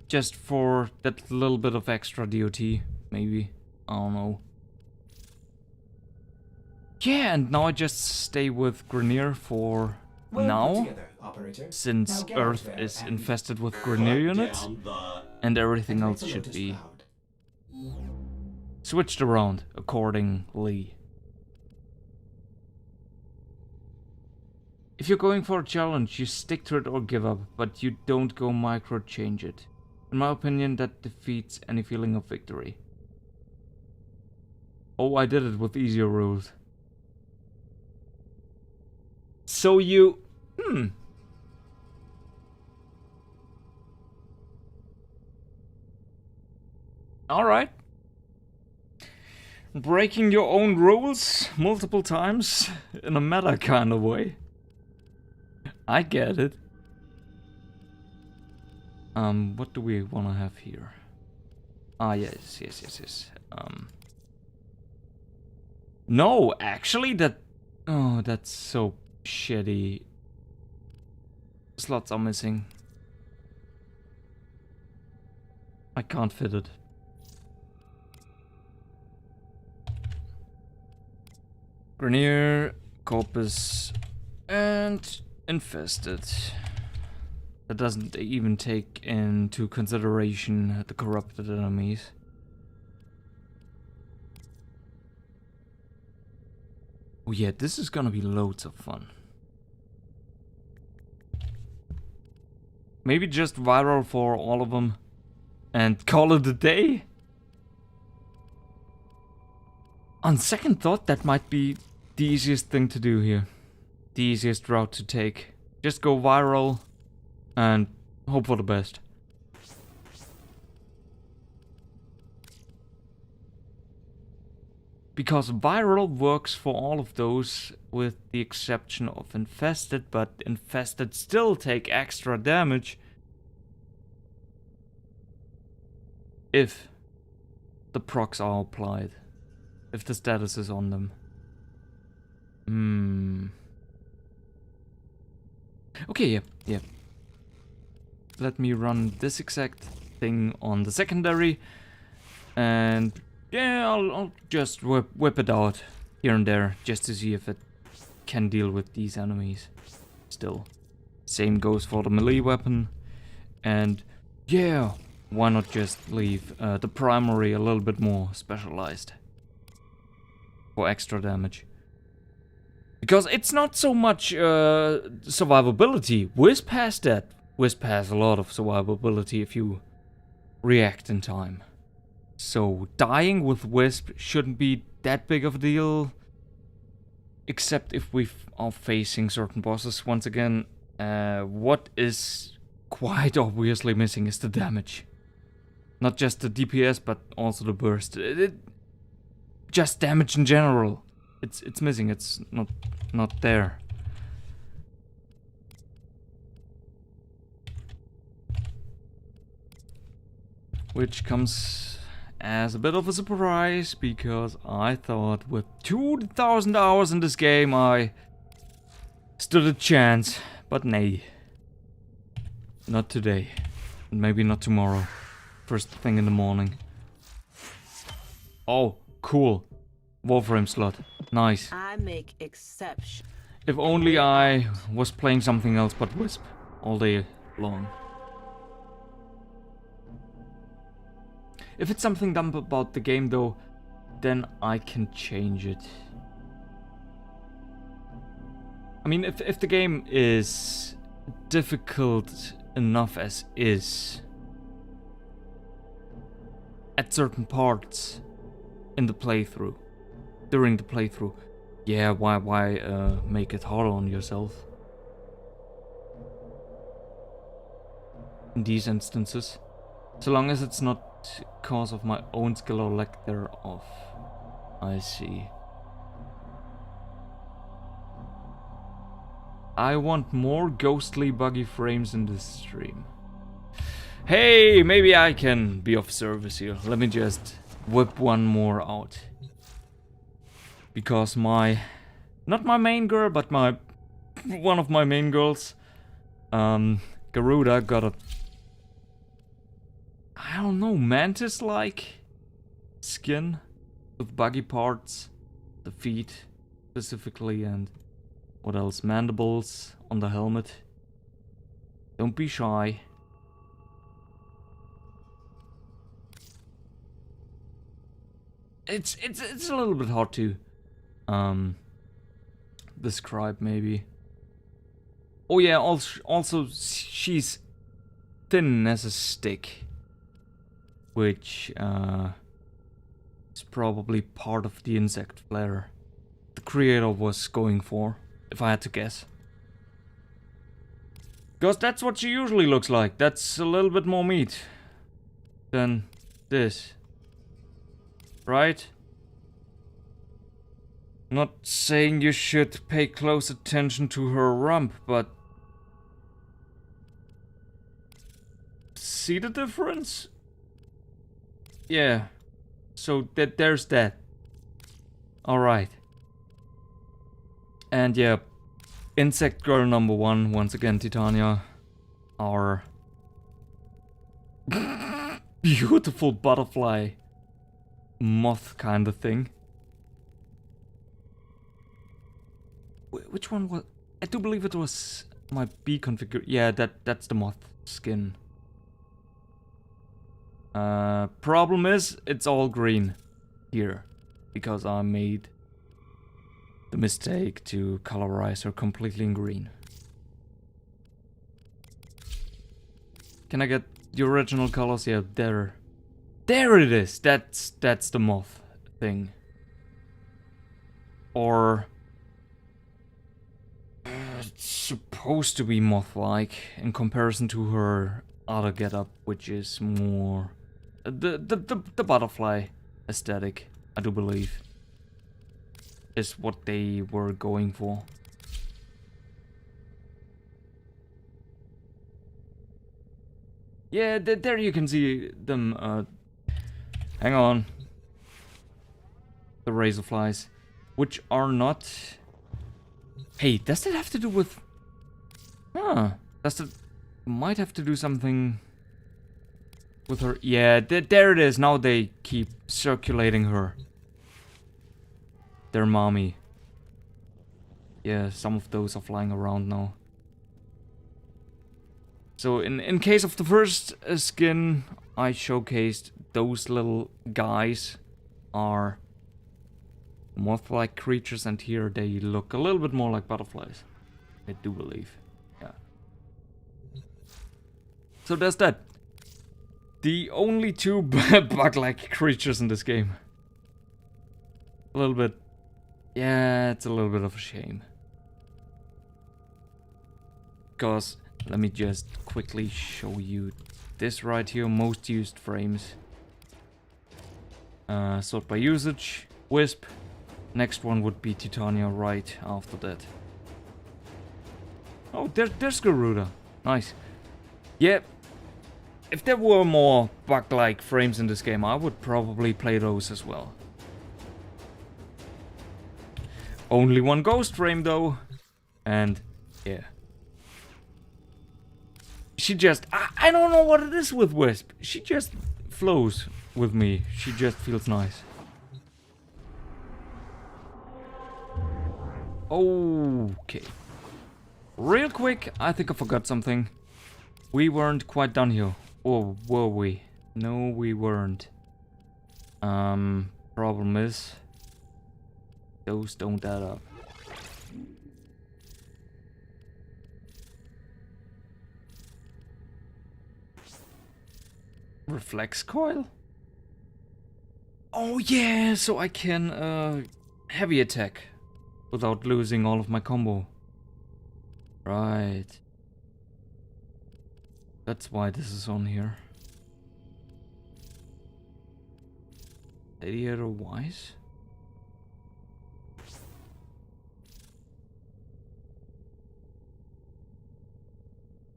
Just for that little bit of extra DOT, maybe. I don't know. Yeah, and now I just stay with Grenier for Well now. put together, operator. Since Now get Earth out there is and infested with Grenier units. And everything else activate the should be Lotus Cloud. switched around accordingly. If you're going for a challenge, you stick to it or give up, but you don't go micro change it. In my opinion, that defeats any feeling of victory. Oh, I did it with easier rules. So you... Alright. breaking your own rules multiple times in a meta kind of way. I get it. What do we want to have here? Ah, yes. No, actually, oh, that's so shitty. Slots are missing. I can't fit it. Grenier, Corpus, and Infested. That doesn't even take into consideration the corrupted enemies. Oh yeah, this is gonna be loads of fun. Maybe just viral for all of them and call it a day? On second thought, that might be the easiest thing to do here. The easiest route to take. Just go viral and hope for the best. Because viral works for all of those with the exception of Infested, but Infested still take extra damage if the procs are applied. If the status is on them. Okay, yeah. Let me run this exact thing on the secondary. And yeah, I'll just whip it out here and there just to see if it can deal with these enemies. Still. Same goes for the melee weapon. And yeah, why not just leave the primary a little bit more specialized for extra damage. Because it's not so much survivability. Wisp has that. Wisp has a lot of survivability if you react in time. So dying with Wisp shouldn't be that big of a deal. Except if we are facing certain bosses. Once again, what is quite obviously missing is the damage. Not just the DPS, but also the burst. Just damage in general. It's missing. It's not there. Which comes as a bit of a surprise, because I thought with 2,000 hours in this game I stood a chance, but nay. Not today. And maybe not tomorrow. First thing in the morning. Oh, cool. Warframe slot. Nice. I make exceptions. If only I was playing something else but Wisp all day long. If it's something dumb about the game though, then I can change it. I mean, if the game is difficult enough as is at certain parts in the playthrough, during the playthrough, yeah, why make it harder on yourself? In these instances, so long as it's not cause of my own skill or lack thereof. I see. I want more ghostly buggy frames in this stream. Hey, maybe I can be of service here. Let me just whip one more out. Because not my main girl, but one of my main girls, Garuda, got a, I don't know, mantis-like skin with buggy parts, the feet specifically, and what else? Mandibles on the helmet. Don't be shy. It's a little bit hard to describe maybe. Oh yeah, also she's thin as a stick, which is probably part of the insect flair the creator was going for, if I had to guess. Because that's what she usually looks like. That's a little bit more meat than this. Right? Not saying you should pay close attention to her rump, but... See the difference? Yeah. So there's that. Alright. And yeah, insect girl number 1, once again Titania. Our beautiful butterfly moth kind of thing. Which one was... I do believe it was my B configure. Yeah, that's the moth skin. Problem is, it's all green here. Because I made the mistake to colorize her completely in green. Can I get the original colors? Yeah, there. There it is! That's the moth thing. Or... it's supposed to be moth-like in comparison to her other getup, which is more... The butterfly aesthetic, I do believe, is what they were going for. Yeah, there you can see them, hang on. The razor flies, which are not... Hey, does that have to do with... Huh, does that... Might have to do something... with her... Yeah, there it is, now they keep circulating her. Their mommy. Yeah, some of those are flying around now. So in case of the first skin I showcased, those little guys are moth-like creatures, and here they look a little bit more like butterflies. I do believe. Yeah. So there's that. The only two bug-like creatures in this game. A little bit. Yeah, it's a little bit of a shame. Because, let me just quickly show you this right here. Most used frames. Sort by usage. Wisp. Next one would be Titania right after that. Oh, there's Garuda. Nice. Yeah. If there were more bug-like frames in this game, I would probably play those as well. Only one ghost frame though. And yeah. She just... I don't know what it is with Wisp. She just flows with me. She just feels nice. Okay. Real quick, I think I forgot something. We weren't quite done here. Or were we? No, we weren't. Problem is... those don't add up. Reflex coil? Oh yeah, so I can heavy attack without losing all of my combo. Right. That's why this is on here. Radiator wise?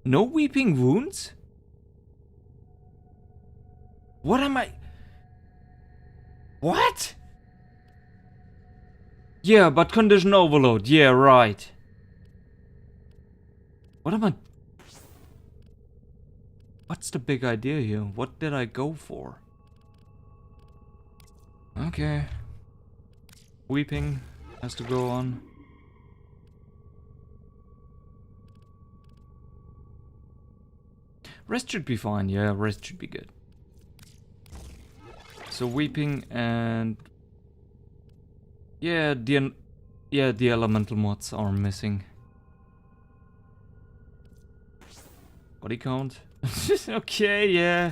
No weeping wounds? What am I... What? Yeah, but condition overload. Yeah, right. What am I... What's the big idea here? What did I go for? Okay. Weeping has to go on. Rest should be fine. Yeah, rest should be good. So weeping and... Yeah, the elemental mods are missing. Body count? Okay, yeah.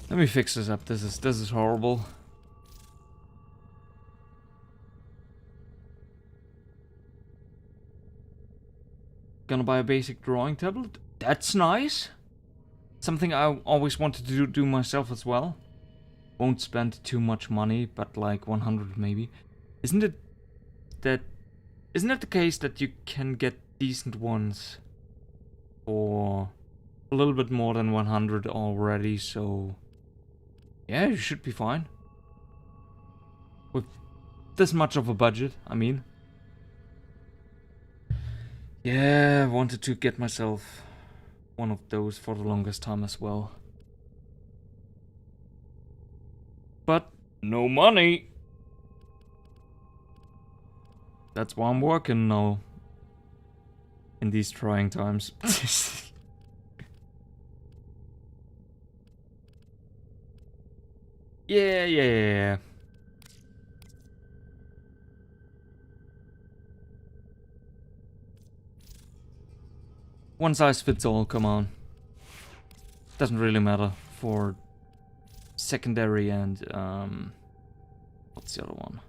Let me fix this up. This is horrible. Gonna buy a basic drawing tablet? That's nice. something I always wanted to do myself as well. Won't spend too much money, but like 100 maybe. Isn't it the case that you can get decent ones for a little bit more than 100 already? So yeah, you should be fine with this much of a budget, I mean. Yeah, I wanted to get myself one of those for the longest time as well. But no money. That's why I'm working now. In these trying times. Yeah. One size fits all, come on. Doesn't really matter for secondary and what's the other one?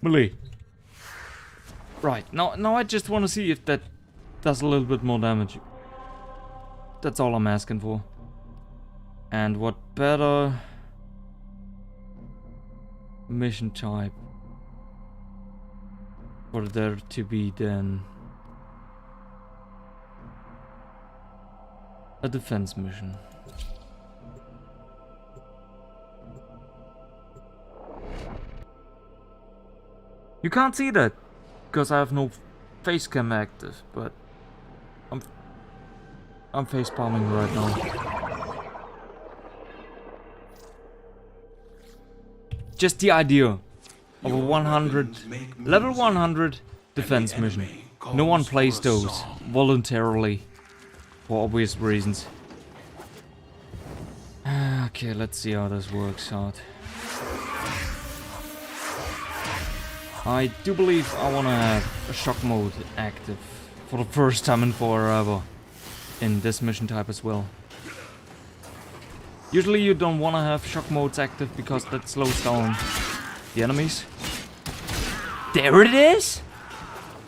Melee. Right, now I just want to see if that does a little bit more damage. That's all I'm asking for. And what better mission type for there to be than a defense mission? You can't see that because I have no face cam active, but I'm face palming right now. Just the idea of a 100 level 100 defense mission. No one plays those voluntarily for obvious reasons. Okay, let's see how this works out. I do believe I want to have a shock mode active for the first time in forever in this mission type as well. Usually you don't want to have shock modes active because that slows down the enemies. There it is!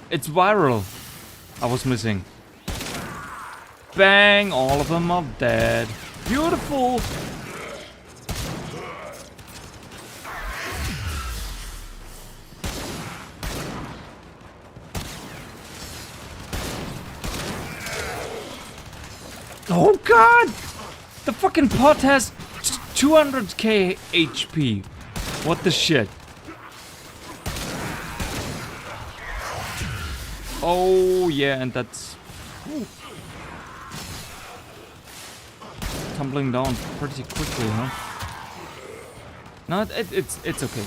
It's viral. I was missing. Bang! All of them are dead. Beautiful! Oh god! The fucking pot has 200k HP. What the shit? Oh yeah, and that's tumbling down pretty quickly, huh? No, it's okay.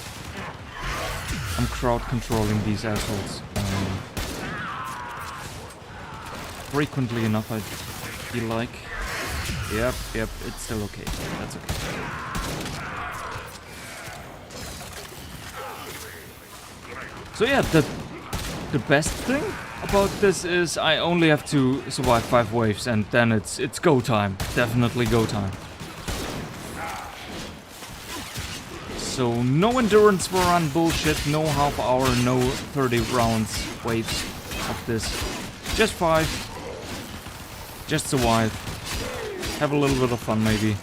I'm crowd controlling these assholes. Frequently enough, I feel like. Yep, it's still okay. That's okay. So yeah, the best thing about this is I only have to survive 5 waves and then it's go time. Definitely go time. So no endurance run bullshit, no half hour, no 30 rounds waves of this. Just 5. Just survive. Have a little bit of fun, maybe.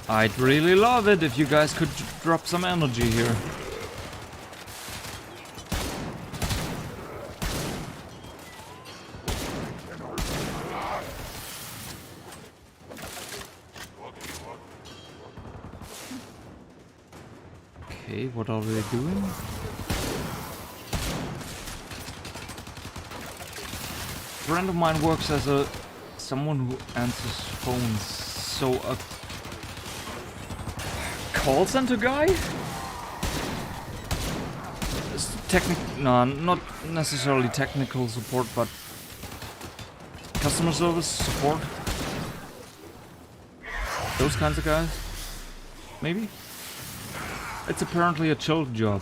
I'd really love it if you guys could drop some energy here. Okay, what are they doing? A friend of mine works as someone who answers phones, so a call center guy? No, not necessarily technical support, but customer service support. Those kinds of guys, maybe. It's apparently a chill job.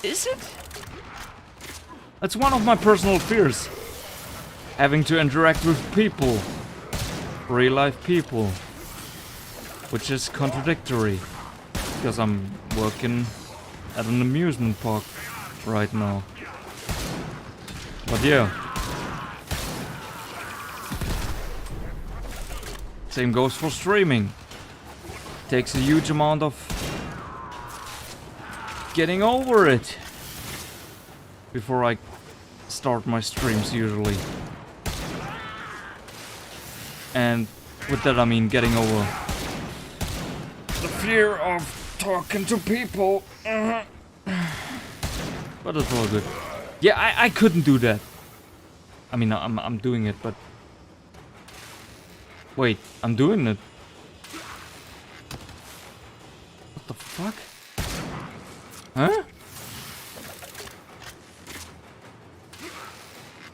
Is it? That's one of my personal fears. Having to interact with people. Real life people. Which is contradictory. Because I'm working at an amusement park right now. But yeah. Same goes for streaming. Takes a huge amount of getting over it before I start my streams usually. And with that I mean getting over the fear of talking to people. But it's all good. Yeah, I couldn't do that. I mean, I'm doing it, but wait, I'm doing it. What the fuck? Huh?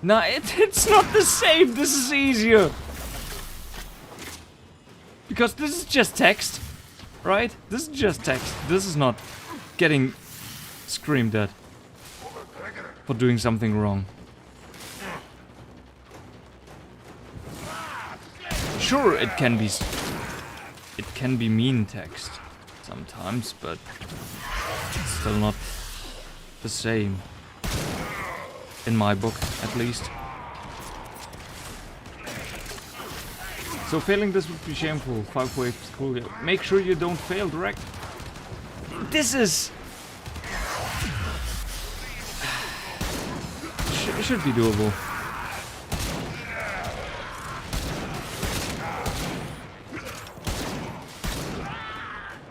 Nah, it's not the same. This is easier. Because this is just text, right? This is just text. This is not getting screamed at for doing something wrong. Sure, it can be mean text sometimes, but it's still not the same. In my book, at least. So failing this would be shameful. 5 waves, cool. Yeah. Make sure you don't fail direct. This is... should be doable.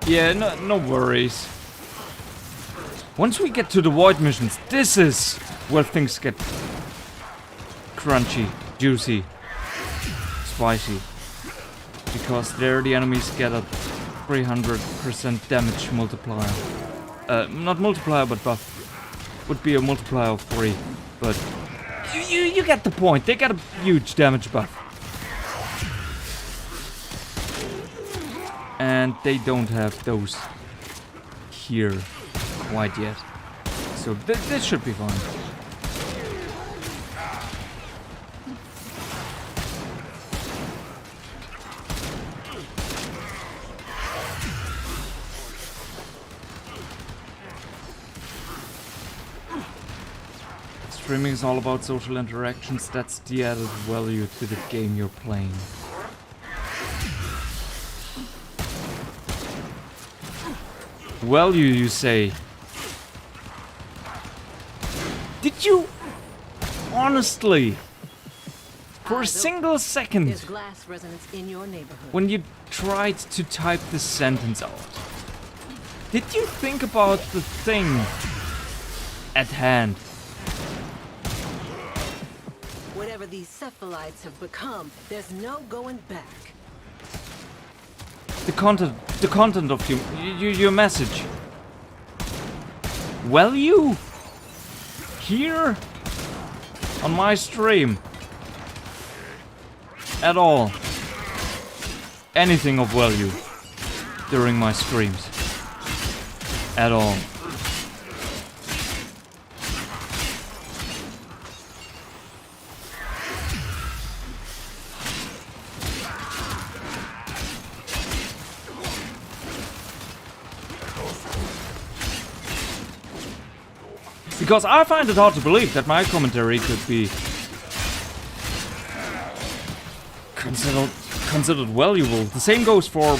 Yeah, no worries. Once we get to the void missions, this is where things get crunchy, juicy, spicy. Because there the enemies get a 300% damage multiplier. Not multiplier, but buff. Would be a multiplier of 3. But you get the point. They get a huge damage buff. And they don't have those here quite yet. So this should be fine. Streaming is all about social interactions. That's the added value to the game you're playing. Well, you say. Did you honestly, for a single second, There's glass resonance in your neighborhood. when you tried to type this sentence out, did you think about the thing at hand? Whatever these cephalites have become, there's no going back. The content of your message. Well, you here on my stream at all anything of value during my streams at all. Because I find it hard to believe that my commentary could be considered valuable. The same goes for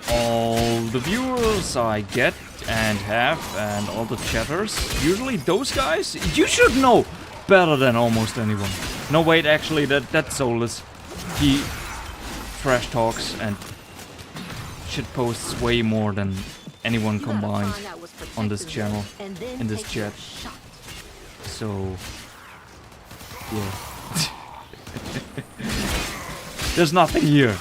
all the viewers I get and have and all the chatters. Usually those guys, you should know better than almost anyone. No, wait, actually that's soulless. He trash talks and shit posts way more than anyone combined on this channel, in this chat. So, yeah. There's nothing here,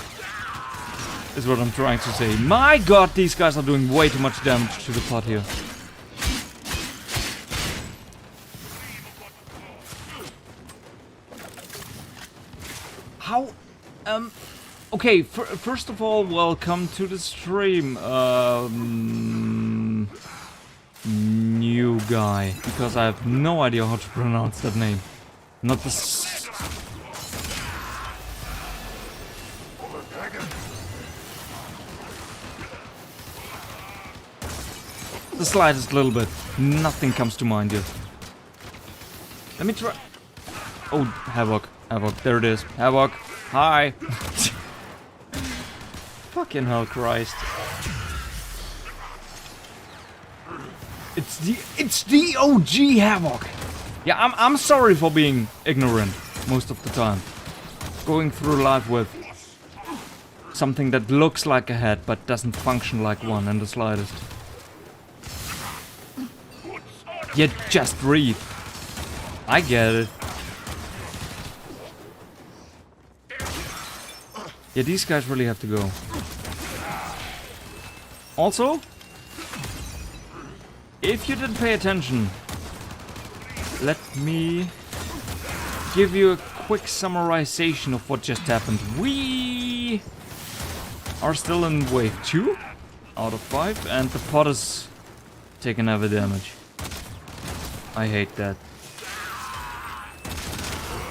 is what I'm trying to say. My god, these guys are doing way too much damage to the pot here. How, okay, first of all, welcome to the stream, noob. guy, because I have no idea how to pronounce that name. Not the the slightest little bit. Nothing comes to mind yet. Let me try. Oh, Havoc. Havoc. There it is. Havoc. Hi. Fucking hell, Christ. It's the OG Havoc. Yeah, I'm sorry for being ignorant most of the time. Going through life with something that looks like a head but doesn't function like one in the slightest. Yeah, just read. I get it. Yeah, these guys really have to go. Also, if you didn't pay attention, let me give you a quick summarization of what just happened. We are still in wave 2 out of 5, and the pod is taking heavy damage. I hate that.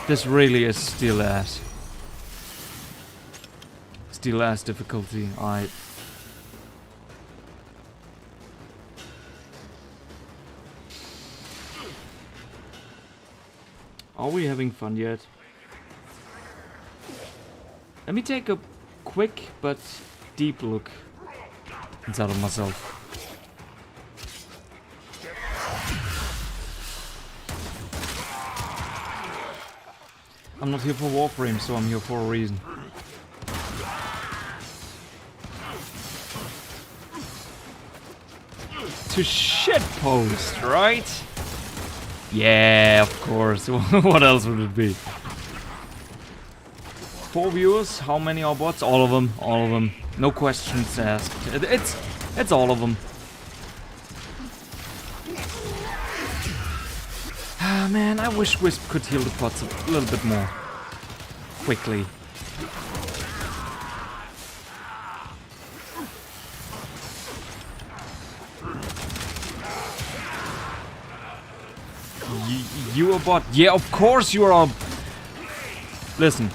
This really is steel ass. Steel ass difficulty. Are we having fun yet? Let me take a quick but deep look inside of myself. I'm not here for Warframe, so I'm here for a reason. To shitpost, right? Yeah, of course. What else would it be? 4 viewers. How many are bots? All of them. All of them. No questions asked. It's all of them. Ah, man, I wish Wisp could heal the pots a little bit more quickly. You a bot? Yeah, of course you are. Listen.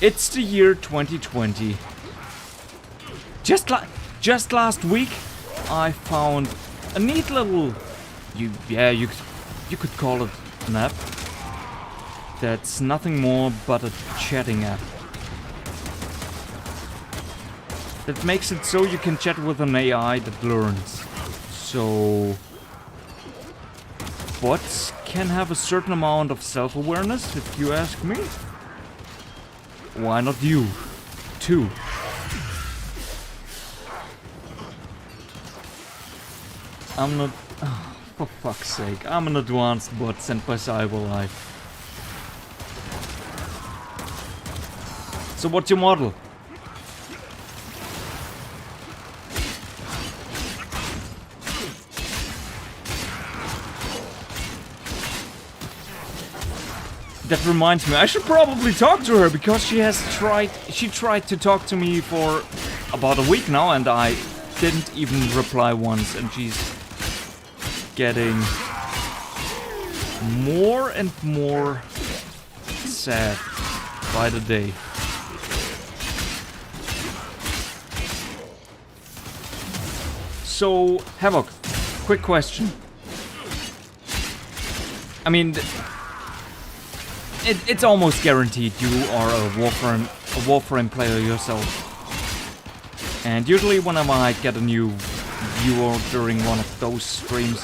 It's the year 2020. Just last week, I found a neat little. You could call it an app. That's nothing more but a chatting app. That makes it so you can chat with an AI that learns. So bots can have a certain amount of self-awareness, if you ask me. Why not you, too? I'm not... Oh, for fuck's sake, I'm an advanced bot sent by CyberLife. So what's your model? That reminds me, I should probably talk to her, because she tried to talk to me for about a week now, and I didn't even reply once, and she's getting more and more sad by the day. So, Havoc, quick question. I mean, it's almost guaranteed you are a Warframe player yourself. And usually whenever I get a new viewer during one of those streams,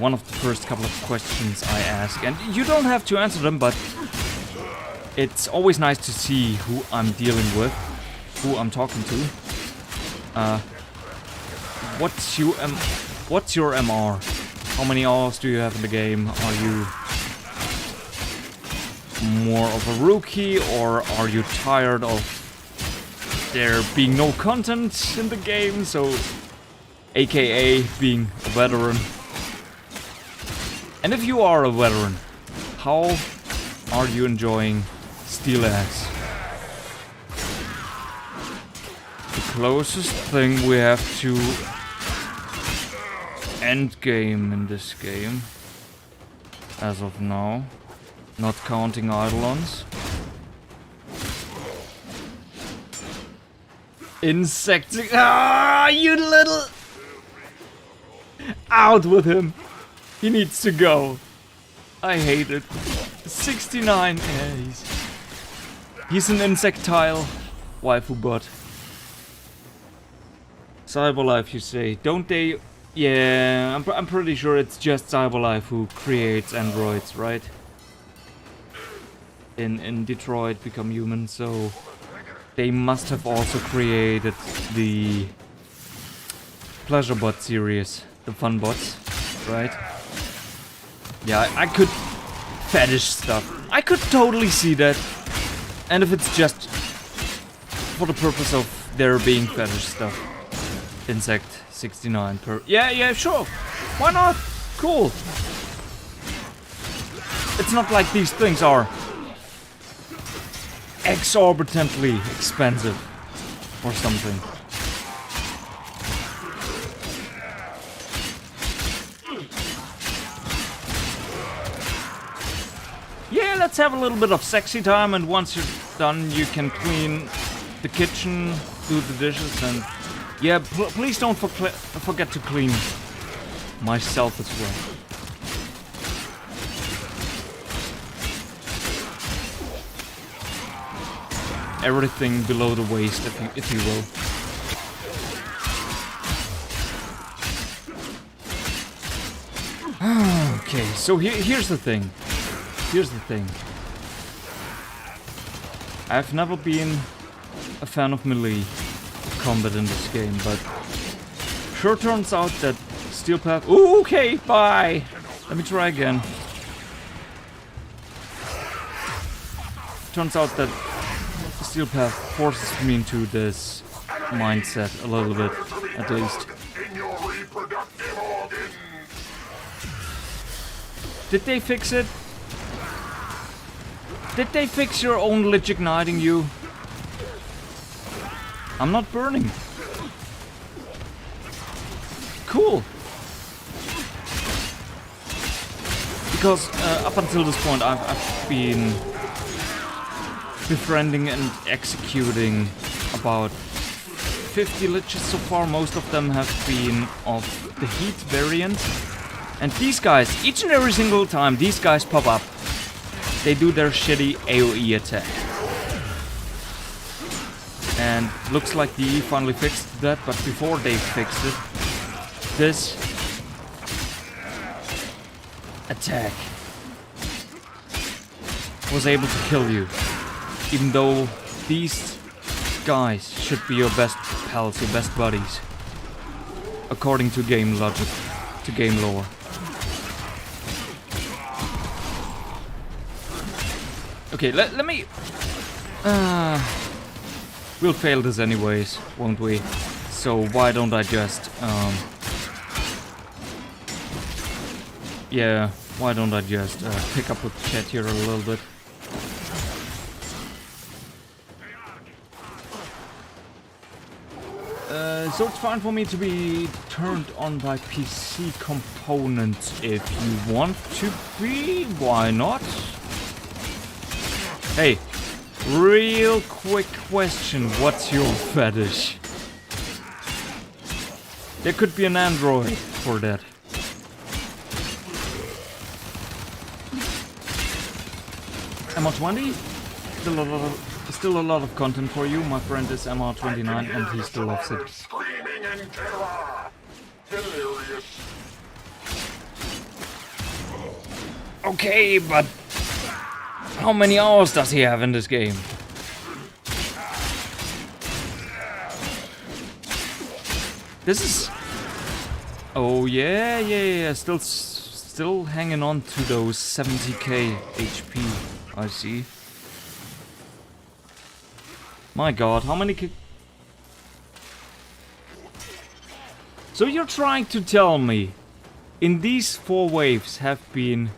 one of the first couple of questions I ask, and you don't have to answer them, but it's always nice to see who I'm dealing with, who I'm talking to. What's your MR? How many hours do you have in the game? Are you more of a rookie, or are you tired of there being no content in the game, so aka being a veteran? And if you are a veteran, how are you enjoying Steel Axe? The closest thing we have to endgame in this game. As of now. Not counting Eidolons. Insects. Ah, you little... Out with him. He needs to go. I hate it. 69. Yeah, he's an insectile waifu bot. Cyberlife, you say? Don't they? Yeah, I'm pretty sure it's just Cyberlife who creates androids, right? In Detroit Become Human, so they must have also created the Pleasure Bot series, the fun bots, right? Yeah, I could fetish stuff. I could totally see that. And if it's just for the purpose of there being fetish stuff. Insect 69 per... Yeah, sure. Why not? Cool. It's not like these things are exorbitantly expensive or something. Yeah, let's have a little bit of sexy time, and once you're done, you can clean the kitchen, do the dishes, and yeah, please don't forget to clean myself as well. Everything below the waist, if you will. Okay, so here's the thing. Here's the thing. I've never been a fan of melee combat in this game, but sure turns out that Steel Path... Ooh, okay, bye! Let me try again. Turns out that Steel Path forces me into this mindset a little bit, at least. Did they fix it? Did they fix your own lich igniting you? I'm not burning. Cool. Because up until this point I've been befriending and executing about 50 liches so far. Most of them have been of the heat variant. And these guys, each and every single time these guys pop up, they do their shitty AoE attack. And looks like the finally fixed that, but before they fixed it, this attack was able to kill you. Even though these guys should be your best pals, your best buddies. According to game logic, to game lore. Okay, let me... we'll fail this anyways, won't we? So why don't I just... yeah, why don't I just pick up with chat here a little bit? So it's fine for me to be turned on by PC components if you want to be, why not? Hey, real quick question, what's your fetish? There could be an android for that. MR20? Still a lot of content for you. My friend is MR29 and he still loves it. Screaming in terror. Hilarious. Okay, but how many hours does he have in this game? This is... Oh yeah. Still hanging on to those 70k HP. I see. My god, how many... So you're trying to tell me in these 4 waves have been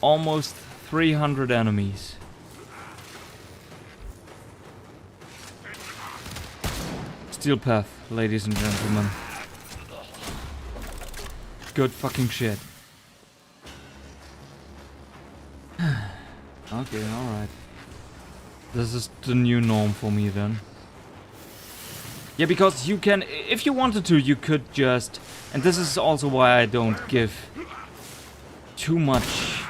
almost 300 enemies. Steel Path, ladies and gentlemen. good fucking shit. Okay, alright. This is the new norm for me then. Yeah, because you can, if you wanted to, you could just, and this is also why I don't give too much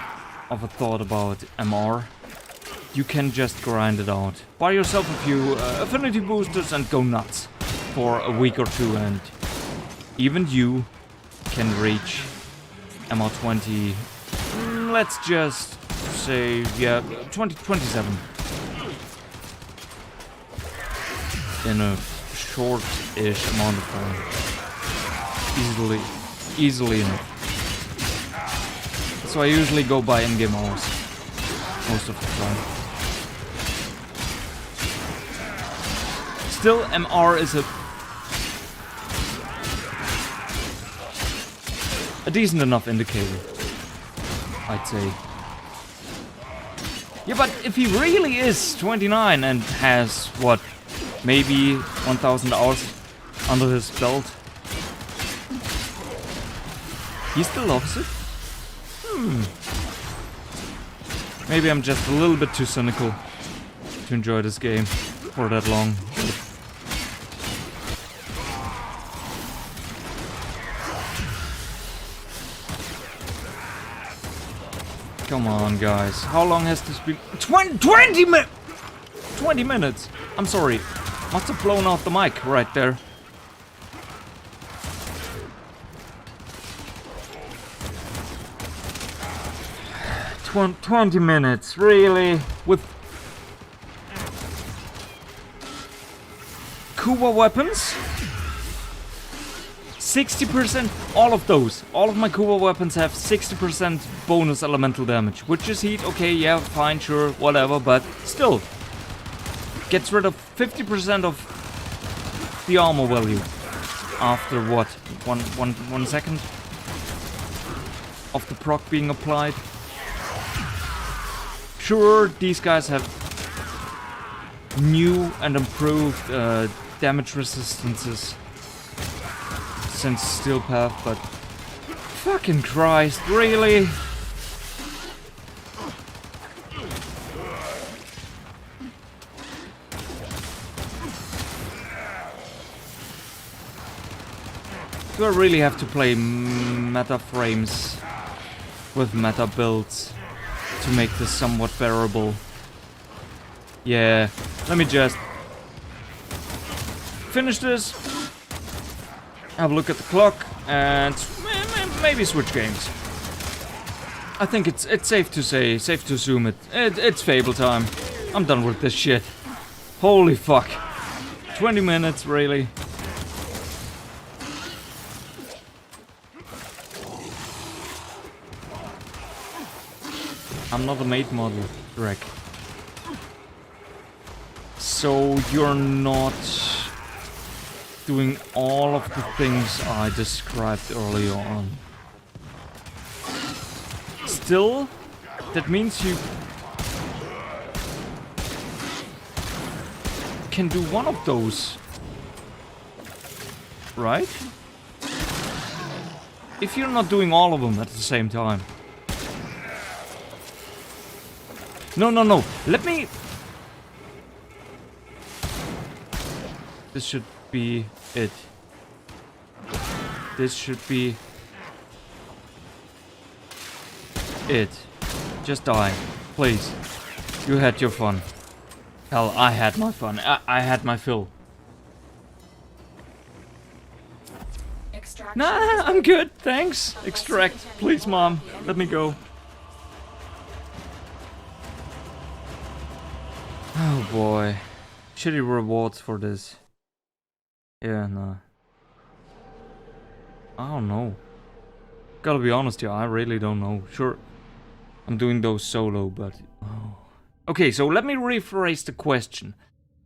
of a thought about MR. You can just grind it out. Buy yourself a few affinity boosters and go nuts for a week or two, and even you can reach MR20. Let's just say, yeah, 2027. In a short-ish amount of time. Easily enough. So I usually go by endgame hours most of the time. Still, MR is a decent enough indicator, I'd say. Yeah, but if he really is 29 and has, what, maybe 1,000 hours under his belt, he still loves it? Maybe I'm just a little bit too cynical to enjoy this game for that long. Come on, guys. How long has this been? 20 minutes! 20 minutes! I'm sorry. Must have blown out the mic right there. 20 minutes, really? With Kuba weapons? 60%, all of those. All of my Kuba weapons have 60% bonus elemental damage. Which is heat, okay, yeah, fine, sure, whatever, but still. Gets rid of 50% of the armor value. After what? One second? Of the proc being applied. Sure, these guys have new and improved damage resistances since Steel Path, but fucking Christ, really? Do I really have to play meta frames with meta builds to make this somewhat bearable? Yeah, let me just finish this, have a look at the clock, and maybe switch games. I think it's safe to say, safe to assume it's Fable time. I'm done with this shit. Holy fuck. 20 minutes, really? I'm not a mate model, Drek. So you're not doing all of the things I described earlier on. Still, that means you can do one of those, right? If you're not doing all of them at the same time. No, let me... This should be it. This should be it. Just die, please. You had your fun. Hell, I had my fun. I had my fill. Nah, I'm good, thanks. Extract, please, Mom. Let me go. Oh boy. Shitty rewards for this. Yeah, nah. I don't know. Gotta be honest here, I really don't know. Sure, I'm doing those solo, but... Oh. Okay, so let me rephrase the question.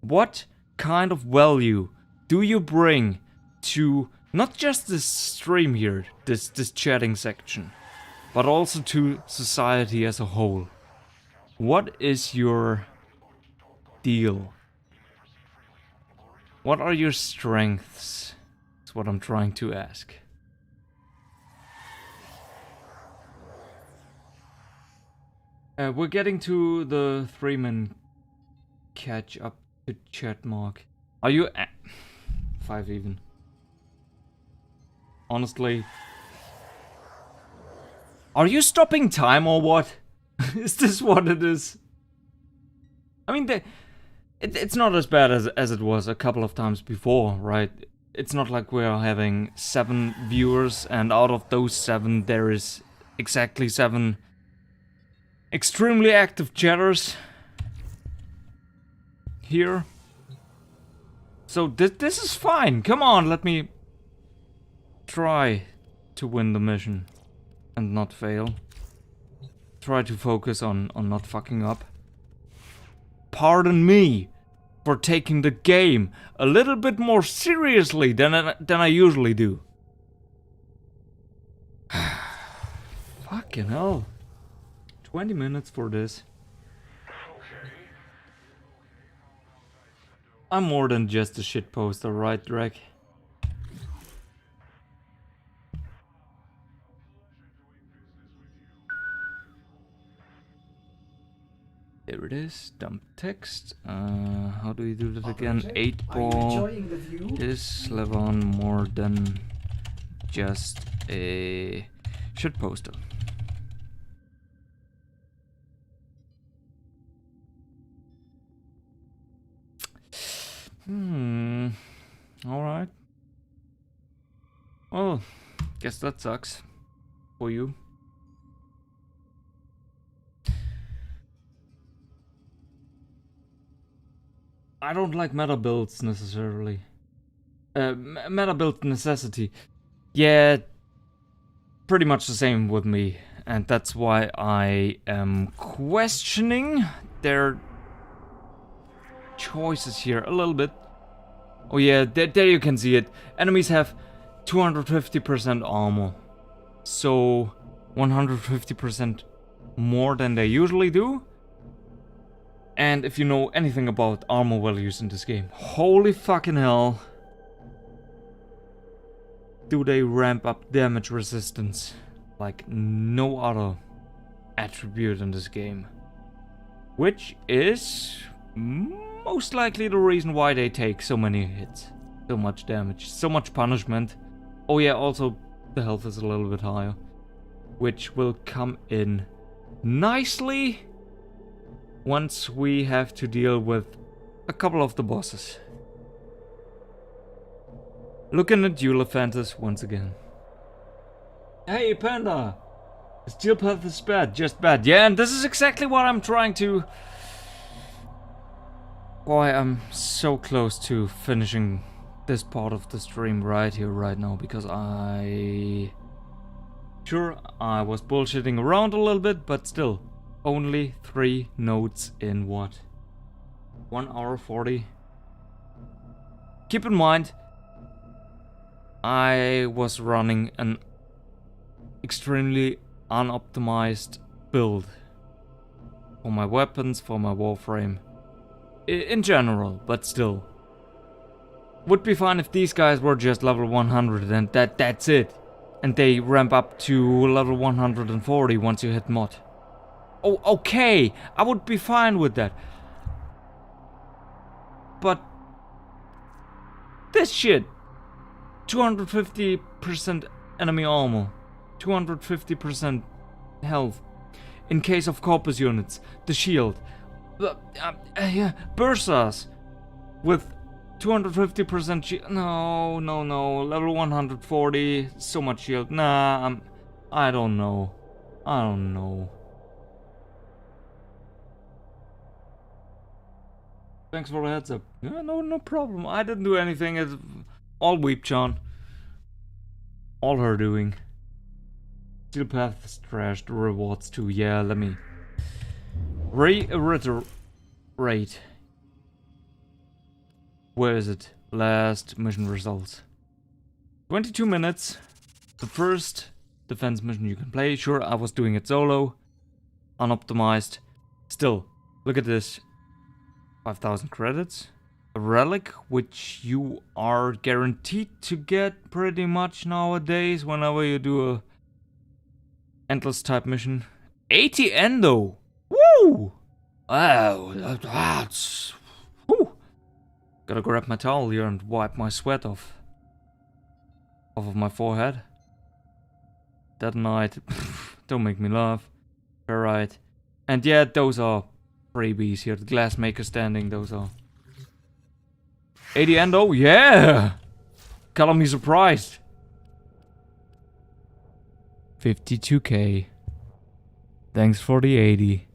What kind of value do you bring to not just this stream here, this chatting section, but also to society as a whole? What is your deal? What are your strengths? That's what I'm trying to ask. We're getting to the 3-man catch up to chat mark. Are you 5 even? Honestly. Are you stopping time or what? Is this what it is? I mean, it's not as bad as it was a couple of times before, right? It's not like we're having 7 viewers and out of those 7 there is exactly 7 extremely active chatters here. So this is fine. Come on, let me try to win the mission and not fail. Try to focus on not fucking up. Pardon me for taking the game a little bit more seriously than I usually do. Fucking hell. 20 minutes for this. I'm more than just a shitposter, right, Drake? There it is, dump text. How do you do that again? 8 ball is Levon more than just a shitposter. Alright. Well, guess that sucks for you. I don't like meta builds necessarily. Meta build necessity. Yeah, pretty much the same with me. And that's why I am questioning their choices here a little bit. Oh yeah, there you can see it. Enemies have 250% armor. So 150% more than they usually do. And if you know anything about armor values in this game, holy fucking hell, do they ramp up damage resistance like no other attribute in this game. Which is most likely the reason why they take so many hits, so much damage, so much punishment. Oh yeah, also the health is a little bit higher, which will come in nicely once we have to deal with a couple of the bosses. Looking at you, Lephantis, once again. Hey, Panda! Steel Path is bad, just bad. Yeah, and this is exactly what I'm trying to... Boy, I'm so close to finishing this part of the stream right here, right now, because Sure, I was bullshitting around a little bit, but still. Only 3 nodes in what? 1 hour 40? Keep in mind, I was running an extremely unoptimized build. For my weapons, for my Warframe. In general, but still. Would be fine if these guys were just level 100 and that's it. And they ramp up to level 140 once you hit mod. Oh, okay, I would be fine with that. But this shit, 250% enemy armor, 250% health. In case of corpus units, the shield, Bursas with 250% shield. No, level 140, so much shield. Nah, I don't know. Thanks for the heads up. Yeah, no problem. I didn't do anything. It's all Weepchan. All her doing. Steel Path is trashed. Rewards too. Yeah, let me reiterate. Where is it? Last mission results. 22 minutes. The first defense mission you can play. Sure, I was doing it solo. Unoptimized. Still, look at this. 5,000 credits. A relic, which you are guaranteed to get pretty much nowadays whenever you do a endless type mission. 80 endo! Ooh! Oh, that's... Whew. Gotta grab my towel here and wipe my sweat off of my forehead. That night. Don't make me laugh. Alright. And yeah, those are freebies here. The glassmaker standing, those are. 80 endo, yeah! Color me surprised. 52k. Thanks for the 80.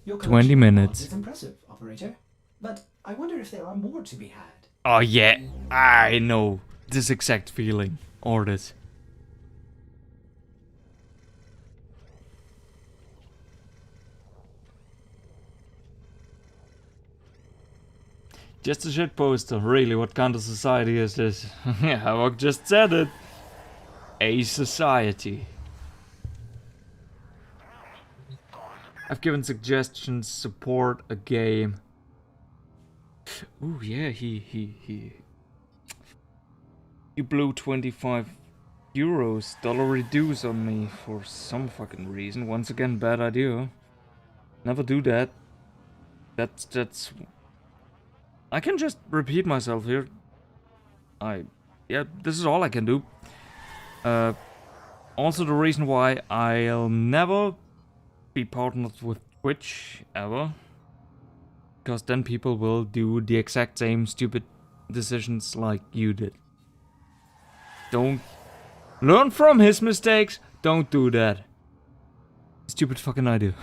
Your 20 collection of minutes. mods is impressive, operator. But I wonder if there are more to be had. Oh yeah, I know this exact feeling. Or this. Just a shit poster, really, what kind of society is this? Yeah, Havok just said it. A society. I've given suggestions, support a game. Ooh, yeah, he blew 25 euros dollar reduce on me for some fucking reason. Once again, bad idea. Never do that. That's I can just repeat myself here. Yeah, this is all I can do. Also the reason why I'll never be partnered with Twitch, ever. Because then people will do the exact same stupid decisions like you did. Don't learn from his mistakes, don't do that. Stupid fucking idea.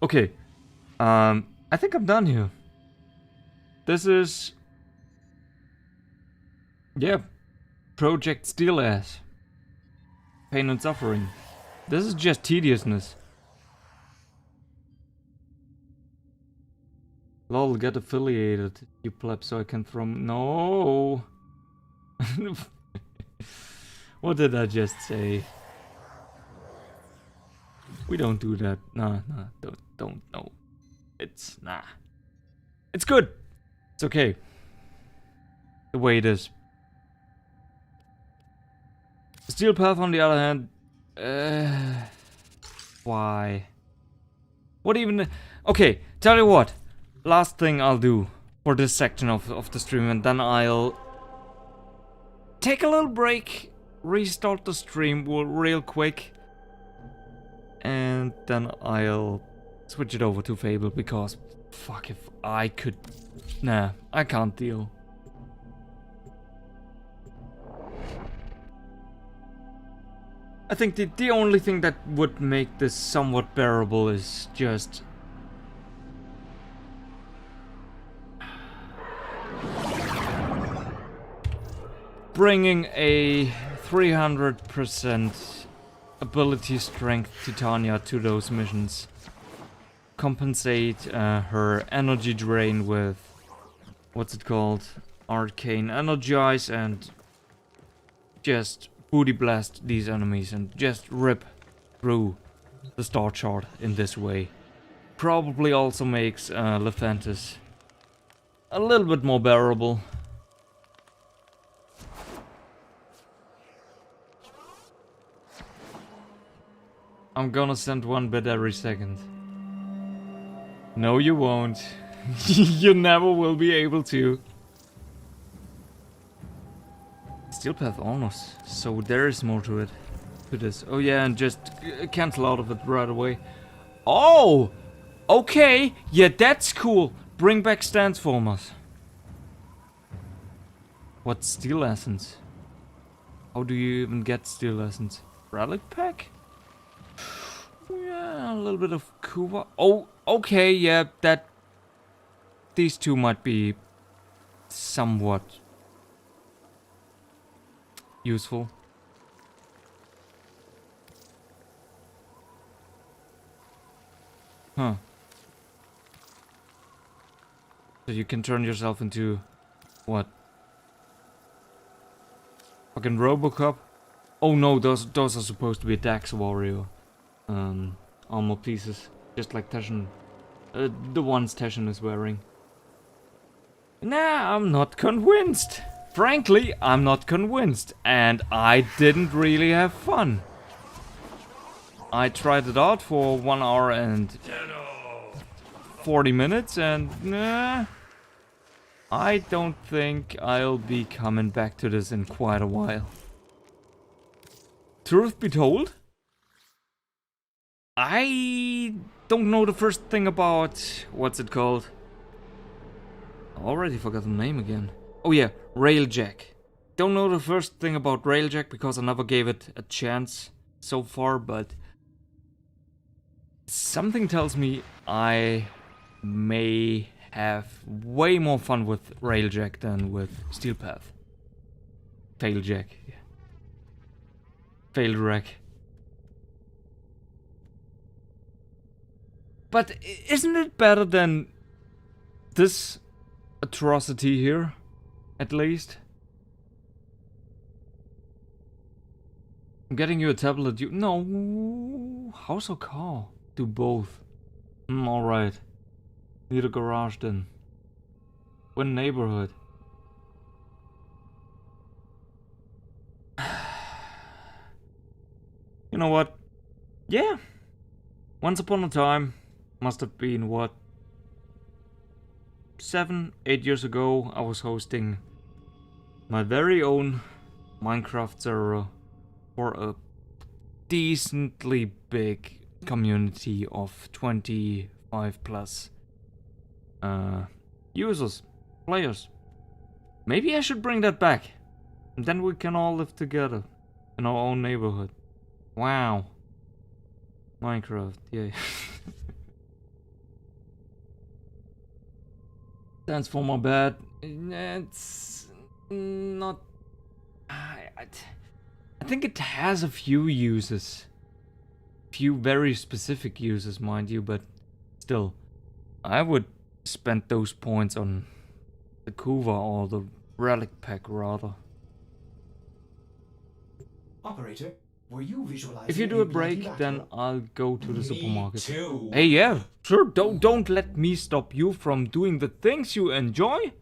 Okay, I think I'm done here. This is... yeah, Project Steel Ass. Pain and suffering. This is just tediousness. Lol, get affiliated, you pleb, so I can from... No! What did I just say? We don't do that. Nah, don't, no. It's, nah. It's good! It's okay. The way it is. Steel Path, on the other hand... why? What even... Okay, tell you what. Last thing I'll do for this section of the stream, and then I'll... take a little break, restart the stream real quick, and then I'll switch it over to Fable, because fuck, if I could... Nah, I can't deal. I think the only thing that would make this somewhat bearable is just... bringing a 300% ability strength Titania to those missions. Compensate her energy drain with, what's it called, Arcane Energize, and just booty blast these enemies and just rip through the star chart in this way. Probably also makes Lephantis a little bit more bearable. I'm gonna send one bit every second. No, you won't. You never will be able to. Steel Path honors, so there is more to it. To this. Oh yeah, and just cancel out of it right away. Oh! Okay! Yeah, that's cool. Bring back stance formers. What's Steel Essence? How do you even get Steel Essence? Relic Pack? Yeah, a little bit of Kuva. Oh, okay, yeah, that... these two might be somewhat useful. Huh. So you can turn yourself into... what? Fucking Robocop? Oh no, those are supposed to be Dax Warrior. Armor pieces, just like Tashin, the ones Tashin is wearing. Nah, I'm not convinced. Frankly, I'm not convinced, and I didn't really have fun. I tried it out for 1 hour and 40 minutes, and nah, I don't think I'll be coming back to this in quite a while. Truth be told, I don't know the first thing about... what's it called? I already forgot the name again. Oh yeah, Railjack. Don't know the first thing about Railjack because I never gave it a chance so far, but something tells me I may have way more fun with Railjack than with Steelpath. Failjack. Yeah. Failrack. But isn't it better than this atrocity here, at least? I'm getting you a tablet. You no house or car? Do both. Alright. Need a garage then. What neighborhood? You know what? Yeah. Once upon a time, must have been what? 7, 8 years ago, I was hosting my very own Minecraft server for a decently big community of 25 plus users, players. Maybe I should bring that back, and then we can all live together in our own neighborhood. Wow. Minecraft, yeah. Stands for my bad. It's not... I think it has a few uses. Few very specific uses, mind you, but still. I would spend those points on the Kuva or the Relic Pack, rather. Operator, were you visualizing? If you do a bloody break, battle? then I'll go to the supermarket. Too. Hey, yeah, sure. Don't let me stop you from doing the things you enjoy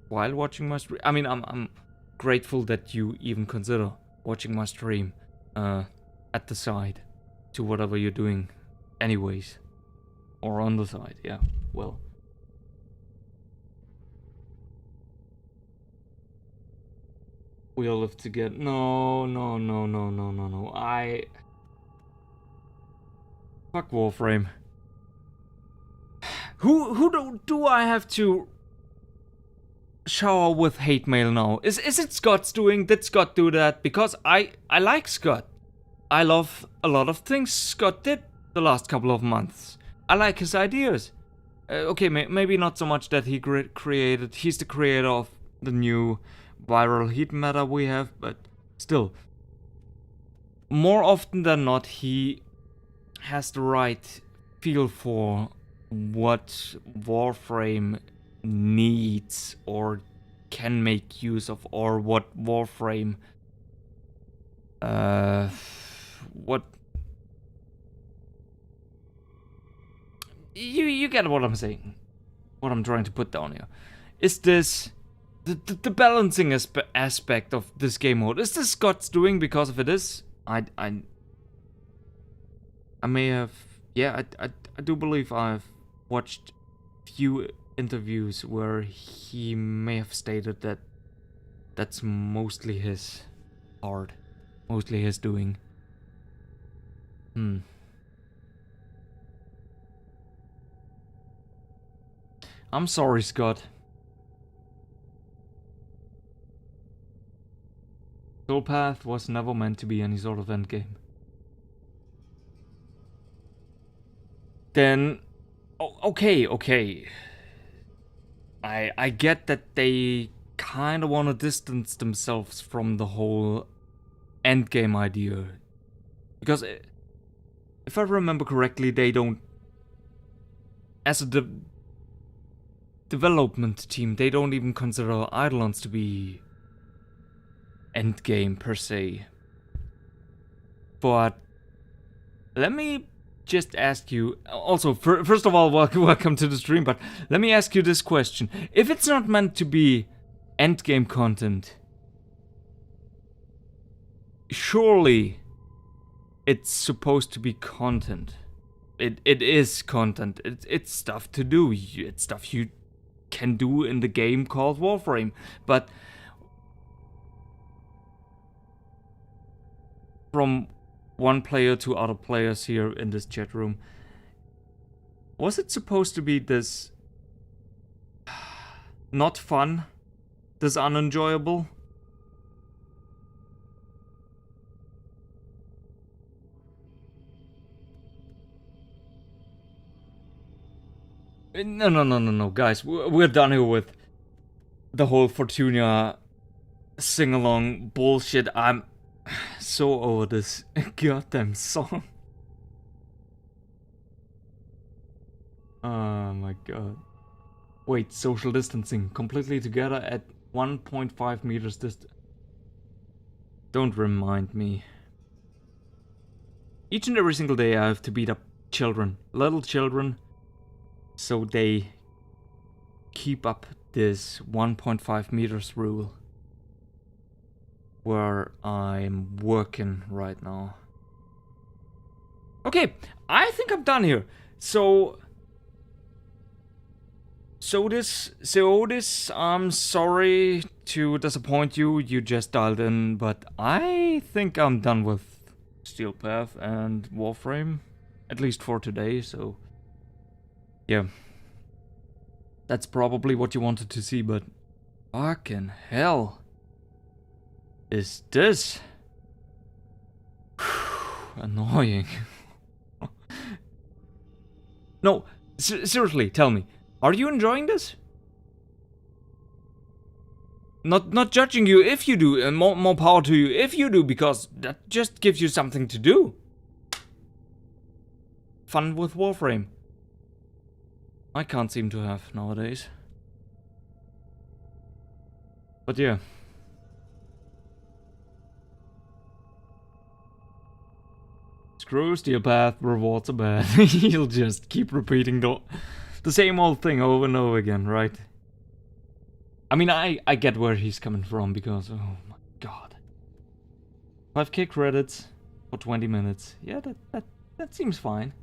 while watching my stream. I mean, I'm grateful that you even consider watching my stream at the side to whatever you're doing, anyways, or on the side. Yeah, well. We all live together. No. Fuck Warframe. Who do I have to shower with hate mail now? Is it Scott's doing? Did Scott do that? Because I like Scott. I love a lot of things Scott did the last couple of months. I like his ideas. Okay, maybe not so much that he created. He's the creator of the new viral heat meta we have, but still, more often than not, he has the right feel for what Warframe needs or can make use of, or what Warframe what you get what I'm saying, what I'm trying to put down here. Is this the balancing aspect of this game mode? Is this Scott's doing? Because if it is, I may have, yeah, I do believe I've watched few interviews where he may have stated that that's mostly his art, mostly his doing. I'm sorry, Scott. Soulpath was never meant to be any sort of endgame. Then, okay. I get that they kind of want to distance themselves from the whole endgame idea. Because if I remember correctly, they don't, as a development team, they don't even consider Eidolons to be endgame per se. But let me just ask you, also, first of all, welcome to the stream, but let me ask you this question. If it's not meant to be endgame content, surely it's supposed to be content. It is content. It's stuff to do. It's stuff you can do in the game called Warframe. But from one player to other players here in this chat room, was it supposed to be this not fun? This unenjoyable? No, guys. We're done here with the whole Fortuna sing-along bullshit. I'm so over this goddamn song. Oh my god. Wait, social distancing. Completely together at 1.5 meters distance. Don't remind me. Each and every single day I have to beat up children. Little children. So they keep up this 1.5 meters rule. Where I'm working right now. Okay, I think I'm done here. So this, I'm sorry to disappoint you. You just dialed in, but I think I'm done with Steel Path and Warframe, at least for today. So yeah, that's probably what you wanted to see, but fucking hell. Is this annoying? No, seriously, tell me, are you enjoying this? Not judging you if you do, and more power to you if you do, because that just gives you something to do. Fun with Warframe. I can't seem to have nowadays. But yeah. Screw Steel Path, rewards are bad. You'll just keep repeating the same old thing over and over again, right? I mean, I get where he's coming from, because, oh my god. 5k credits for 20 minutes. Yeah, that seems fine.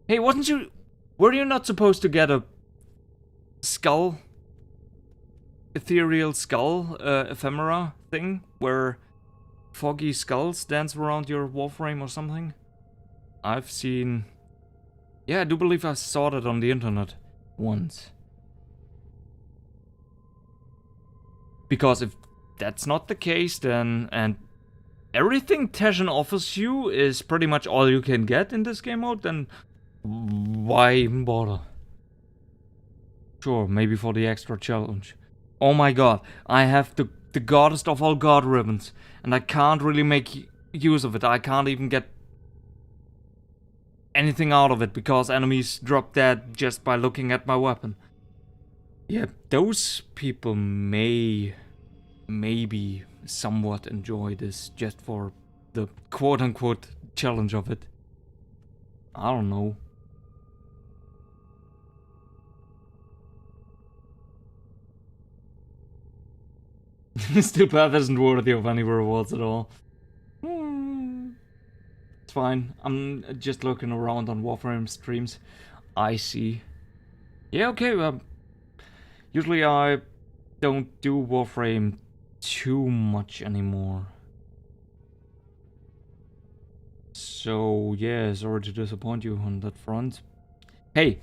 Hey, were you not supposed to get a skull? Ethereal skull, ephemera thing, where foggy skulls dance around your Warframe or something? I've seen... Yeah, I do believe I saw that on the internet once. Because if that's not the case, then... And everything Tashin offers you is pretty much all you can get in this game mode, then... Why even bother? Sure, maybe for the extra challenge. Oh my god, I have the goddess of all god ribbons, and I can't really make use of it. I can't even get anything out of it, because enemies drop dead just by looking at my weapon. Yeah, those people maybe somewhat enjoy this just for the quote-unquote challenge of it. I don't know. Steel Path isn't worthy of any rewards at all. It's fine. I'm just looking around on Warframe streams. I see. Yeah, okay. Usually I don't do Warframe too much anymore. So yeah, sorry to disappoint you on that front. Hey!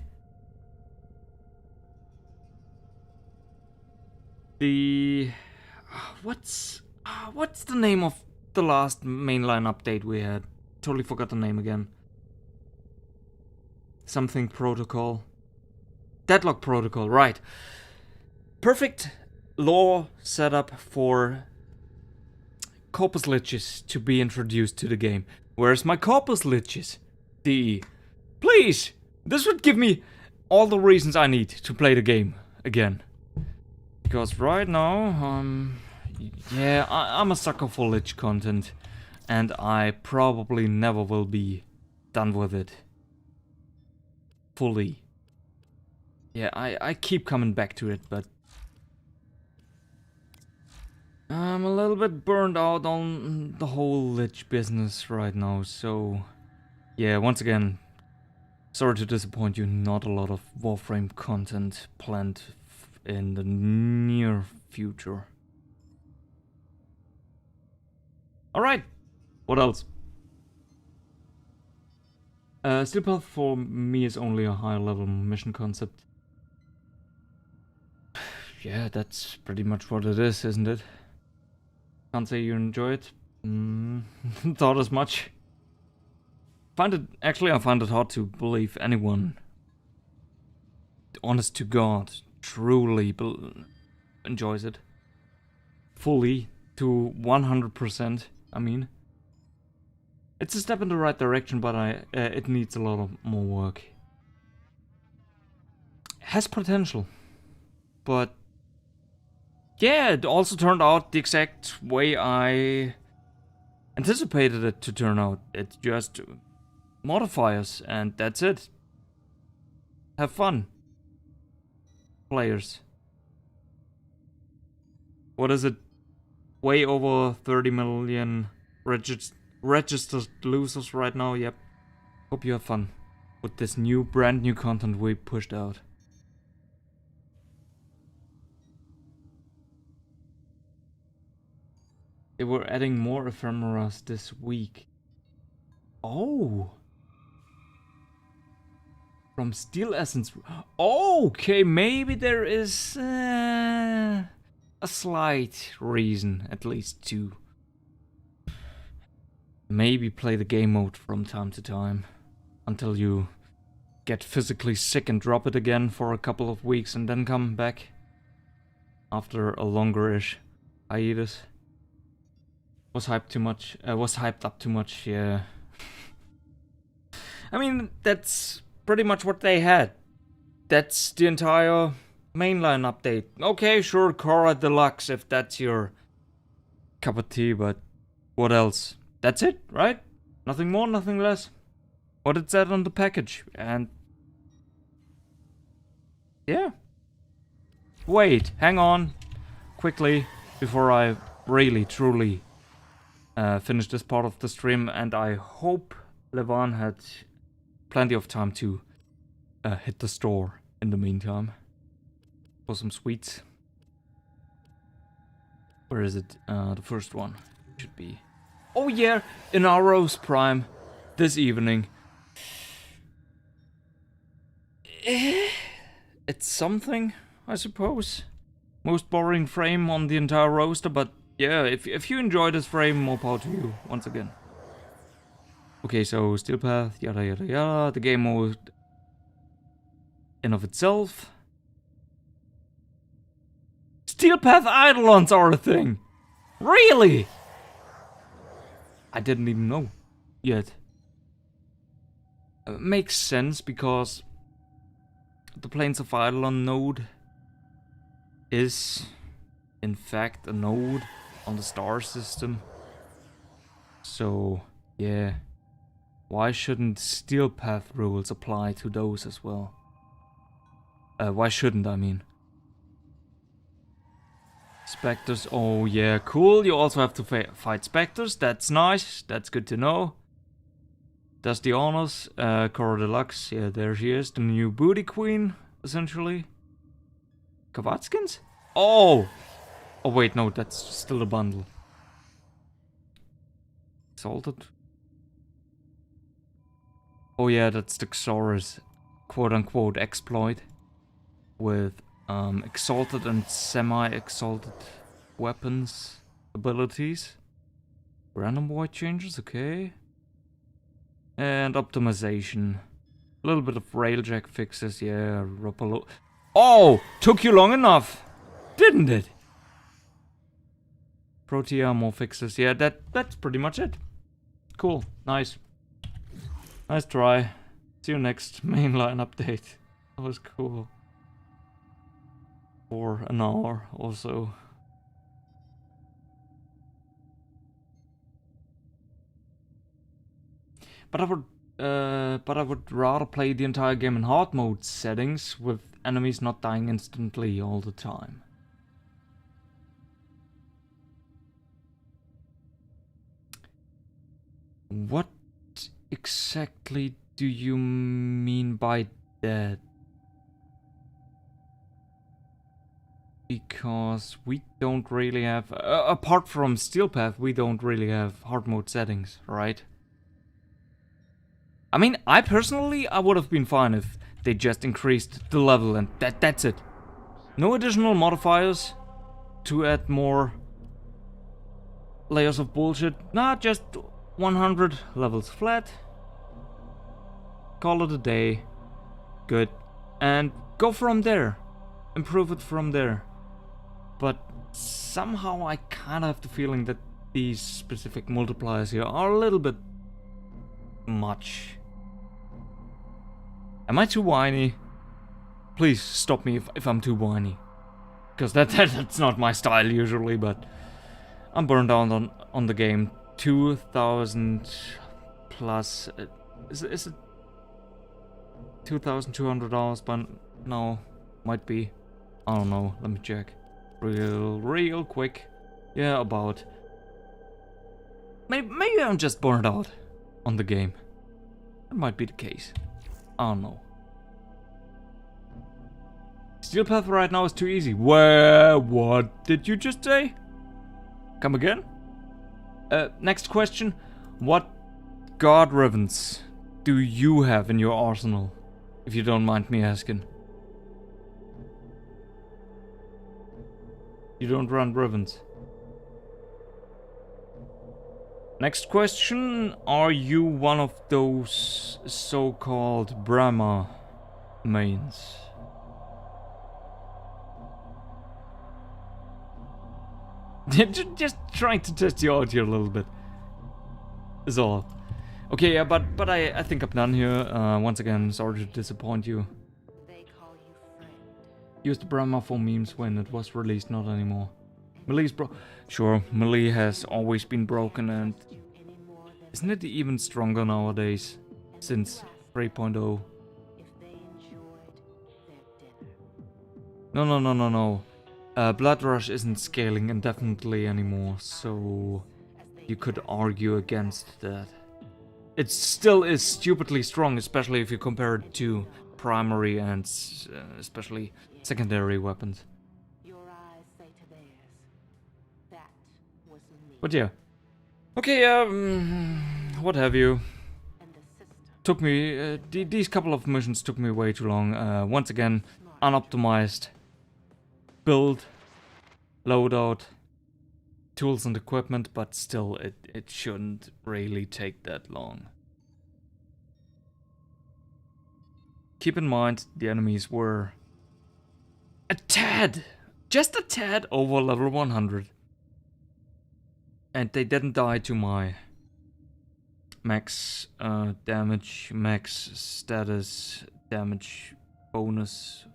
What's the name of the last mainline update we had? Totally forgot the name again. Something protocol. Deadlock protocol, right. Perfect lore setup for corpus liches to be introduced to the game. Where's my corpus liches? Please! This would give me all the reasons I need to play the game again. Because right now, yeah, I'm a sucker for lich content. And I probably never will be done with it. Fully. Yeah, I keep coming back to it, but... I'm a little bit burned out on the whole Lich business right now, so yeah, once again, sorry to disappoint you, not a lot of Warframe content planned in the near future. Alright, what else? Steel Path for me is only a high level mission concept. Yeah, that's pretty much what it is, isn't it? Can't say you enjoy it. Thought as much. I find it hard to believe anyone, honest to God, truly enjoys it. Fully, to 100%, I mean. It's a step in the right direction, but it needs a lot of more work. Has potential, but yeah, it also turned out the exact way I anticipated it to turn out. It's just modifiers, and that's it. Have fun, players. What is it? Way over 30 million registered losers right now. Yep. Hope you have fun with this brand new content we pushed out. They were adding more ephemeras this week. Oh! From Steel Essence. Okay, maybe there is a slight reason, at least, to maybe play the game mode from time to time. Until you get physically sick and drop it again for a couple of weeks and then come back. After a longer-ish hiatus. Was hyped up too much, yeah. I mean, that's pretty much what they had. That's the entire mainline update. Okay, sure, Korra Deluxe if that's your cup of tea, but what else? That's it, right? Nothing more, nothing less. What it said on the package, and yeah. Wait, hang on, quickly, before I really, truly finish this part of the stream, and I hope Levan had plenty of time to hit the store in the meantime for some sweets. Where is it? The first one should be. Oh yeah, in Arrows Prime this evening. It's something, I suppose. Most boring frame on the entire roster, but yeah, if you enjoy this frame, more power to you, once again. Okay, so Steel Path, yada yada yada, the game mode in of itself. Steel Path Eidolons are a thing! Really? I didn't even know yet. Makes sense because the Plains of Eidolon node is in fact a node on the star system. So yeah, why shouldn't Steel Path rules apply to those as well? Why shouldn't, I mean? Spectres, oh yeah, cool. You also have to fight Spectres, that's nice, that's good to know. Does the honors, Korra Deluxe, yeah, there she is, the new booty queen, essentially. Kavatskins? Oh! Oh wait, no, that's still a bundle. Exalted? Oh yeah, that's the Xor's quote-unquote exploit. With exalted and semi-exalted weapons abilities. Random void changes, okay. And optimization. A little bit of railjack fixes, yeah. Oh! Took you long enough! Didn't it? Protea, more fixes, yeah, that's pretty much it. Cool, nice. Nice try. See you next mainline update. That was cool. For an hour or so. But I would rather play the entire game in hard mode settings with enemies not dying instantly all the time. What exactly do you mean by that? Because we don't really have, apart from Steel Path, we don't really have hard mode settings, right? I mean, I personally, I would have been fine if they just increased the level and that's it. No additional modifiers to add more layers of bullshit. Nah, just 100 levels flat. Call it a day. Good. And go from there. Improve it from there. But somehow I kind of have the feeling that these specific multipliers here are a little bit much. Am I too whiny? Please stop me if I'm too whiny. Because that's not my style usually, but I'm burned out on the game. 2,000 plus... Is it $2,200 by now? Might be. I don't know, let me check. Real quick. Yeah, about. Maybe I'm just burned out on the game. That might be the case. I don't know. Steel Path right now is too easy. Where? What did you just say? Come again? Next question. What guard ribbons do you have in your arsenal? If you don't mind me asking. You don't run ribbons. Next question. Are you one of those so-called Brahma mains? Just trying to test you out here a little bit. Is all. Okay, yeah, but I think I'm done here. Once again, sorry to disappoint you. They call you friend. Used Brahma for memes when it was released, not anymore. Melee's Sure, Melee has always been broken, and isn't it even stronger nowadays since 3.0? If they enjoyed their dinner. No. Blood Rush isn't scaling indefinitely anymore, so you could argue against that. It still is stupidly strong, especially if you compare it to primary and especially secondary weapons. Your eyes say to theirs. That was me. But yeah. Okay, what have you. And the system. Took me, these couple of missions took me way too long. Once again, unoptimized build, loadout, tools and equipment, but still, it shouldn't really take that long. Keep in mind, the enemies were a tad, just a tad over level 100. And they didn't die to my max damage, max status, damage bonus,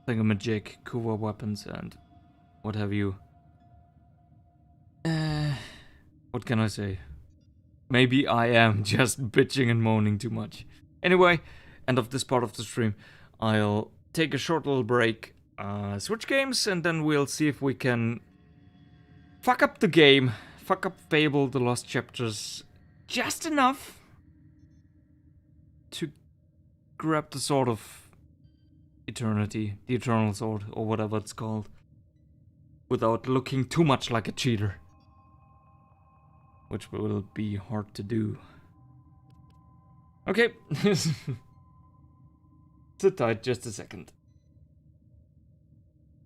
thingamajig, Kuva weapons, and what have you. What can I say? Maybe I am just bitching and moaning too much. Anyway, end of this part of the stream. I'll take a short little break, switch games, and then we'll see if we can fuck up the game, fuck up Fable, The Lost Chapters, just enough to grab the Sword of Eternity, the Eternal Sword, or whatever it's called, without looking too much like a cheater. Which will be hard to do. Okay. Sit tight just a second.